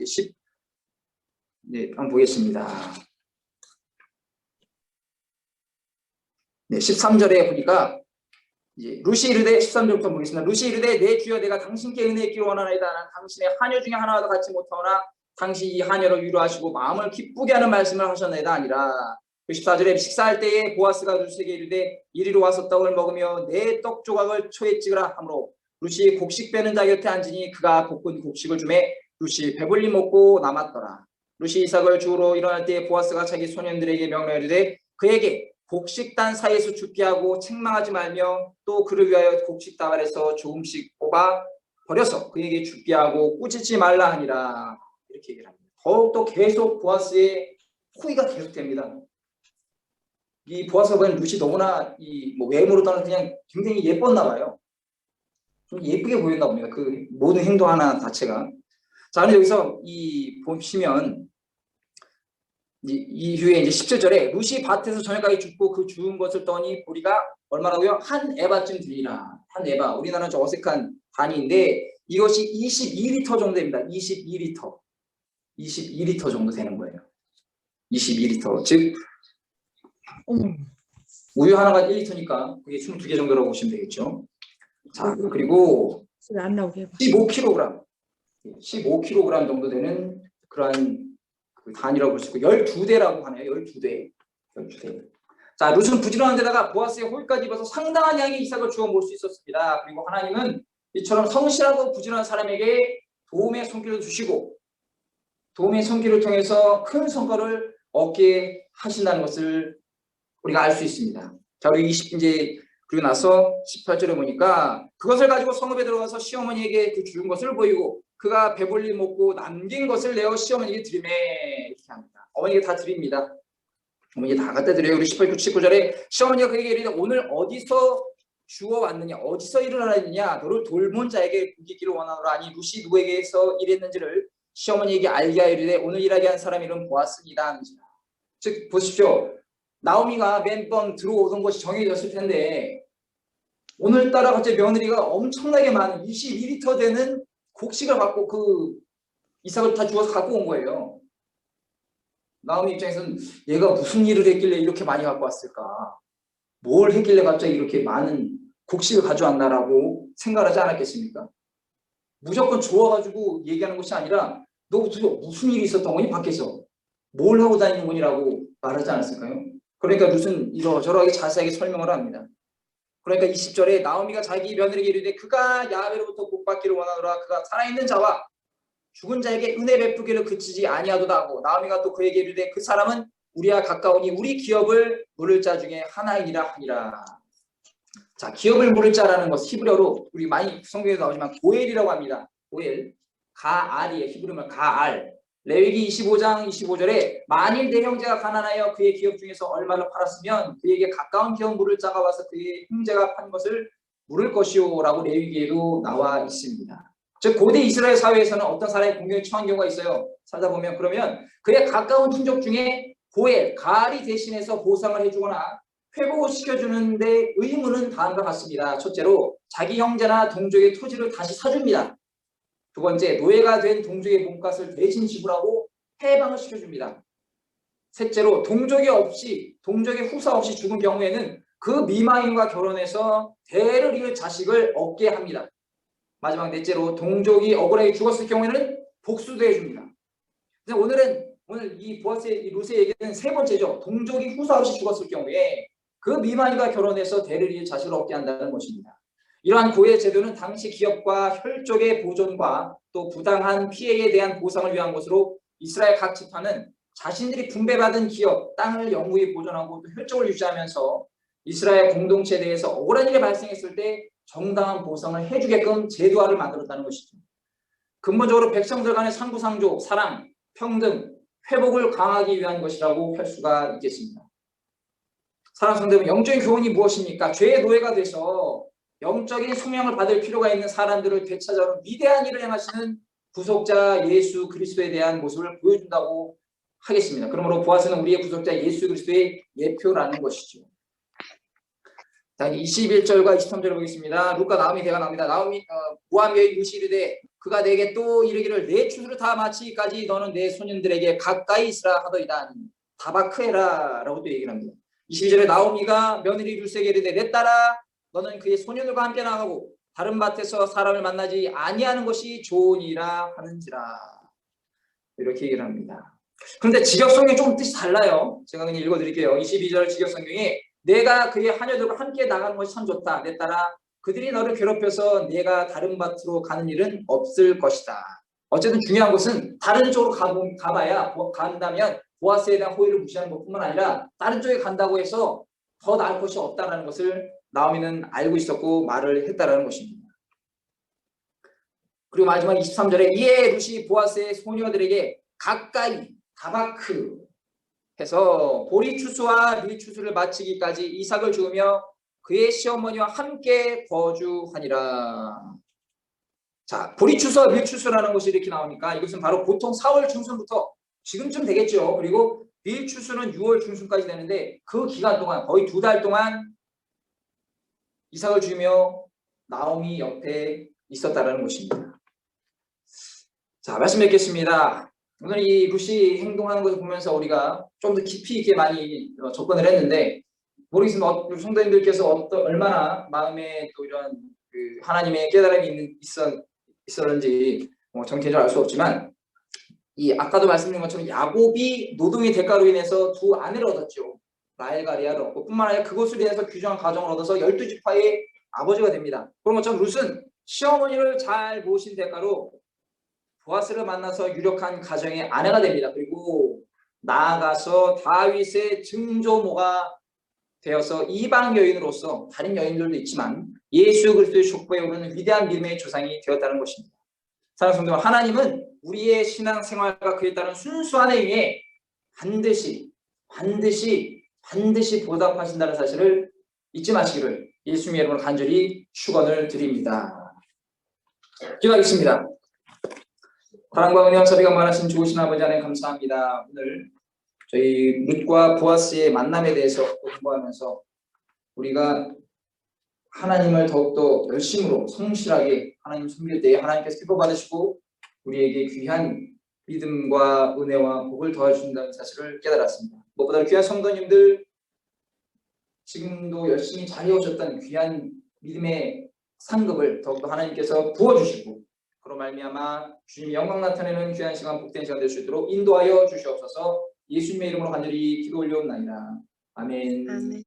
이제 한번 보겠습니다. 13절에 보니까 이제 루시 이르되 13절부터 보겠습니다. 루시 이르되 내 주여 내가 당신께 은혜 있기를 원하나이다. 난 당신의 하녀 중에 하나와도 같이 못하오나 당신이 이 하녀로 위로하시고 마음을 기쁘게 하는 말씀을 하셨나이다 아니라. 14절에 식사할 때에 보아스가 루시에게 이르되 이리로 와서 떡을 먹으며 내 떡 조각을 초에 찍으라 하므로 루시 곡식 빼는 자 곁에 앉으니 그가 볶은 곡식을 주매 루시 배불리 먹고 남았더라. 루시 이삭을 주우러 일어날 때 보아스가 자기 소년들에게 명령하되 그에게 곡식단 사이에서 죽게 하고 책망하지 말며 또 그를 위하여 곡식 다발에서 조금씩 뽑아 버려서 그에게 죽게 하고 꾸짖지 말라 하니라. 이렇게 얘기를 합니다. 더욱더 계속 보아스의 호의가 계속됩니다. 이 보아스가 보면 루시 너무나 외모로 따라 그냥 굉장히 예뻤나 봐요. 좀 예쁘게 보였나 봅니다. 그 모든 행동 하나 자체가. 자, 그런데 여기서 보시면 이후에 이제 17절에 루시 밭에서 저녁까지 죽고 그 죽은 것을 떠니 보리가 얼마라고요? 한 에바쯤 되리라. 한 에바. 우리나라는 좀 어색한 단위인데 이것이 22리터 정도 됩니다. 22리터. 22리터 정도 되는 거예요. 22리터. 즉 우유 하나가 1리터니까 그게 22개 정도라고 보시면 되겠죠. 자, 그리고 15kg. 15kg 정도 되는 그러한 그 단위라고 볼 수 있고 12대라고 하네요. 12대. 자, 룻은 부지런한 데다가 보아스의 호의까지 입어서 상당한 양의 이삭을 주워 모을 수 있었습니다. 그리고 하나님은 이처럼 성실하고 부지런한 사람에게 도움의 손길을 주시고 도움의 손길을 통해서 큰 성과를 얻게 하신다는 것을 우리가 알 수 있습니다. 자, 우리 그리고 나서 18절에 보니까 그것을 가지고 성읍에 들어가서 시어머니에게 그 주는 것을 보이고 그가 배불리 먹고 남긴 것을 내어 시어머니에게 드리매. 이렇게 합니다. 어머니에게 다 드립니다. 어머니에게 다 갖다 드려요. 우리 18, 19절에 시어머니가 그에게 이르되 오늘 어디서 주워왔느냐 어디서 일을 하느냐 너를 돌본 자에게 구기기를 원하노라. 아니 룻이 누구에게서 일했는지를 시어머니에게 알게 하여 이르되 오늘 일하게 한 사람 이름 보아스니라. 즉 보십시오. 나오미가 매번 들어오던 것이 정해졌을 텐데 오늘따라 갑자기 며느리가 엄청나게 많은 22리터 되는 곡식을 갖고 그 이삭을 다 주워서 갖고 온 거예요. 나오미 입장에서는 얘가 무슨 일을 했길래 이렇게 많이 갖고 왔을까? 뭘 했길래 갑자기 이렇게 많은 곡식을 가져왔나라고 생각을 하지 않았겠습니까? 무조건 주워가지고 얘기하는 것이 아니라 너 무슨 일이 있었던 거니 밖에서? 뭘 하고 다니는 거니라고 말하지 않았을까요? 그러니까 룻은 이러저러하게 자세하게 설명을 합니다. 그러니까 20절에 나오미가 자기 며느리에게 이르되 그가 야훼로부터 복받기를 원하노라. 그가 살아있는 자와 죽은 자에게 은혜 베푸기를 그치지 아니하도다 하고 나오미가 또 그에게 이르되 그 사람은 우리와 가까우니 우리 기업을 물을 자 중에 하나이니라 하니라. 자, 기업을 물을 자라는 것 히브리어로 우리 많이 성경에도 나오지만 고엘이라고 합니다. 고엘. 가알이에요. 히브리어면 가알. 레위기 25장 25절에 만일 내 형제가 가난하여 그의 기업 중에서 얼마를 팔았으면 그에게 가까운 기업 물을 자가 와서 그의 형제가 판 것을 물을 것이요 라고 레위기에도 나와 있습니다. 즉 고대 이스라엘 사회에서는 어떤 사람이 공경에 처한 경우가 있어요. 살다보면 그러면 그의 가까운 친족 중에 고엘, 가알이 대신해서 보상을 해주거나 회복을 시켜주는 데 의무는 다음과 같습니다. 첫째로 자기 형제나 동족의 토지를 다시 사줍니다. 두 번째, 노예가 된 동족의 몸값을 대신 지불하고 해방을 시켜줍니다. 셋째로 동족의 후사 없이 죽은 경우에는 그 미망인과 결혼해서 대를 이을 자식을 얻게 합니다. 마지막 넷째로 동족이 억울하게 죽었을 경우에는 복수도 해줍니다. 오늘 이 보아스의 루스의 얘기는 세 번째죠. 동족이 후사 없이 죽었을 경우에 그 미망인과 결혼해서 대를 이을 자식을 얻게 한다는 것입니다. 이러한 고해 제도는 당시 기업과 혈족의 보존과 또 부당한 피해에 대한 보상을 위한 것으로 이스라엘 각 지파는 자신들이 분배받은 기업, 땅을 영구히 보존하고 또 혈족을 유지하면서 이스라엘 공동체에 대해서 억울한 일이 발생했을 때 정당한 보상을 해주게끔 제도화를 만들었다는 것이죠. 근본적으로 백성들 간의 상부상조, 사랑, 평등, 회복을 강화하기 위한 것이라고 할 수가 있겠습니다. 사랑하는 성도 여러분, 영적인 교훈이 무엇입니까? 죄의 노예가 돼서 영적인 숙명을 받을 필요가 있는 사람들을 되찾아오는 위대한 일을 행하시는 구속자 예수 그리스도에 대한 모습을 보여준다고 하겠습니다. 그러므로 보아스는 우리의 구속자 예수 그리스도의 예표라는 것이죠. 자, 21절과 23절을 보겠습니다. 루카 나오미 대가 나옵니다. 모함 여인 루시 이르되 그가 내게 또 이르기를 내 추수를 다 마치기까지 너는 내 소년들에게 가까이 있으라 하더이다. 다바크해라 라고 또 얘기를 합니다. 22절에 나오미가 며느리 룻에게 이르되 내 딸아 너는 그의 소년들과 함께 나가고 다른 밭에서 사람을 만나지 아니하는 것이 좋으니라 하는지라 이렇게 얘기를 합니다. 그런데 직역성경이 조금 뜻이 달라요. 제가 그냥 읽어드릴게요. 22절 직역성경이 내가 그의 하녀들과 함께 나가는 것이 참 좋다. 내 딸아 그들이 너를 괴롭혀서 내가 다른 밭으로 가는 일은 없을 것이다. 어쨌든 중요한 것은 다른 쪽으로 간다면 보아스에 대한 호의를 무시하는 것뿐만 아니라 다른 쪽에 간다고 해서 더 나을 것이 없다는 것을 나오미는 알고 있었고 말을 했다는 것입니다. 그리고 마지막 23절에 이에 룻이 보아스의 소녀들에게 가까이 다바크 해서 보리 추수와 밀 추수를 마치기까지 이삭을 주으며 그의 시어머니와 함께 거주하니라. 자, 보리 추수와 밀 추수라는 것이 이렇게 나오니까 이것은 바로 보통 4월 중순부터 지금쯤 되겠죠. 그리고 밀 추수는 6월 중순까지 되는데 그 기간 동안 거의 2달 동안 이삭을 주며 나오미 옆에 있었다라는 것입니다. 자, 말씀 뵙겠습니다. 오늘 이 룻이 행동하는 것을 보면서 우리가 좀 더 깊이 있게 많이 접근을 했는데 모르겠습니다. 성도님들께서 얼마나 마음에 또 이런 하나님의 깨달음이 있었는지 전 개인적으로 알 수 없지만 이 아까도 말씀드린 것처럼 야곱이 노동의 대가로 인해서 두 아내를 얻었죠. 라헬과 레아를 얻고 뿐만 아니라 그것으로 인해서 귀중한 가정을 얻어서 12지파의 아버지가 됩니다. 그런 것처럼 룻은 시어머니를 잘 모신 대가로 보아스를 만나서 유력한 가정의 아내가 됩니다. 그리고 나아가서 다윗의 증조모가 되어서 이방 여인으로서 다른 여인들도 있지만 예수 그리스도의 족보에 오르는 위대한 믿음의 조상이 되었다는 것입니다. 사랑하는 성도 여러분, 하나님은 우리의 신앙생활과 그에 따른 순수한 행위에 반드시 보답하신다는 사실을 잊지 마시기를 예수님의 이름으로 간절히 축원을 드립니다. 기도하겠습니다. 사랑과 은혜와 자비가 많으신 좋으신 아버지 하나님 감사합니다. 오늘 저희 룻과 보아스의 만남에 대해서 공부하면서 우리가 하나님을 더욱더 열심으로 성실하게 하나님 섬길 때에 하나님께서 기뻐 받으시고 우리에게 귀한 믿음과 은혜와 복을 더해주신다는 사실을 깨달았습니다. 무엇보다 귀한 성도님들 지금도 열심히 잘해오셨던 귀한 믿음의 상급을 더욱더 하나님께서 부어주시고 그로 말미암아 주님 영광 나타내는 귀한 시간 복된 시간 될 수 있도록 인도하여 주시옵소서. 예수님의 이름으로 간절히 기도 올려옵나이다. 아멘.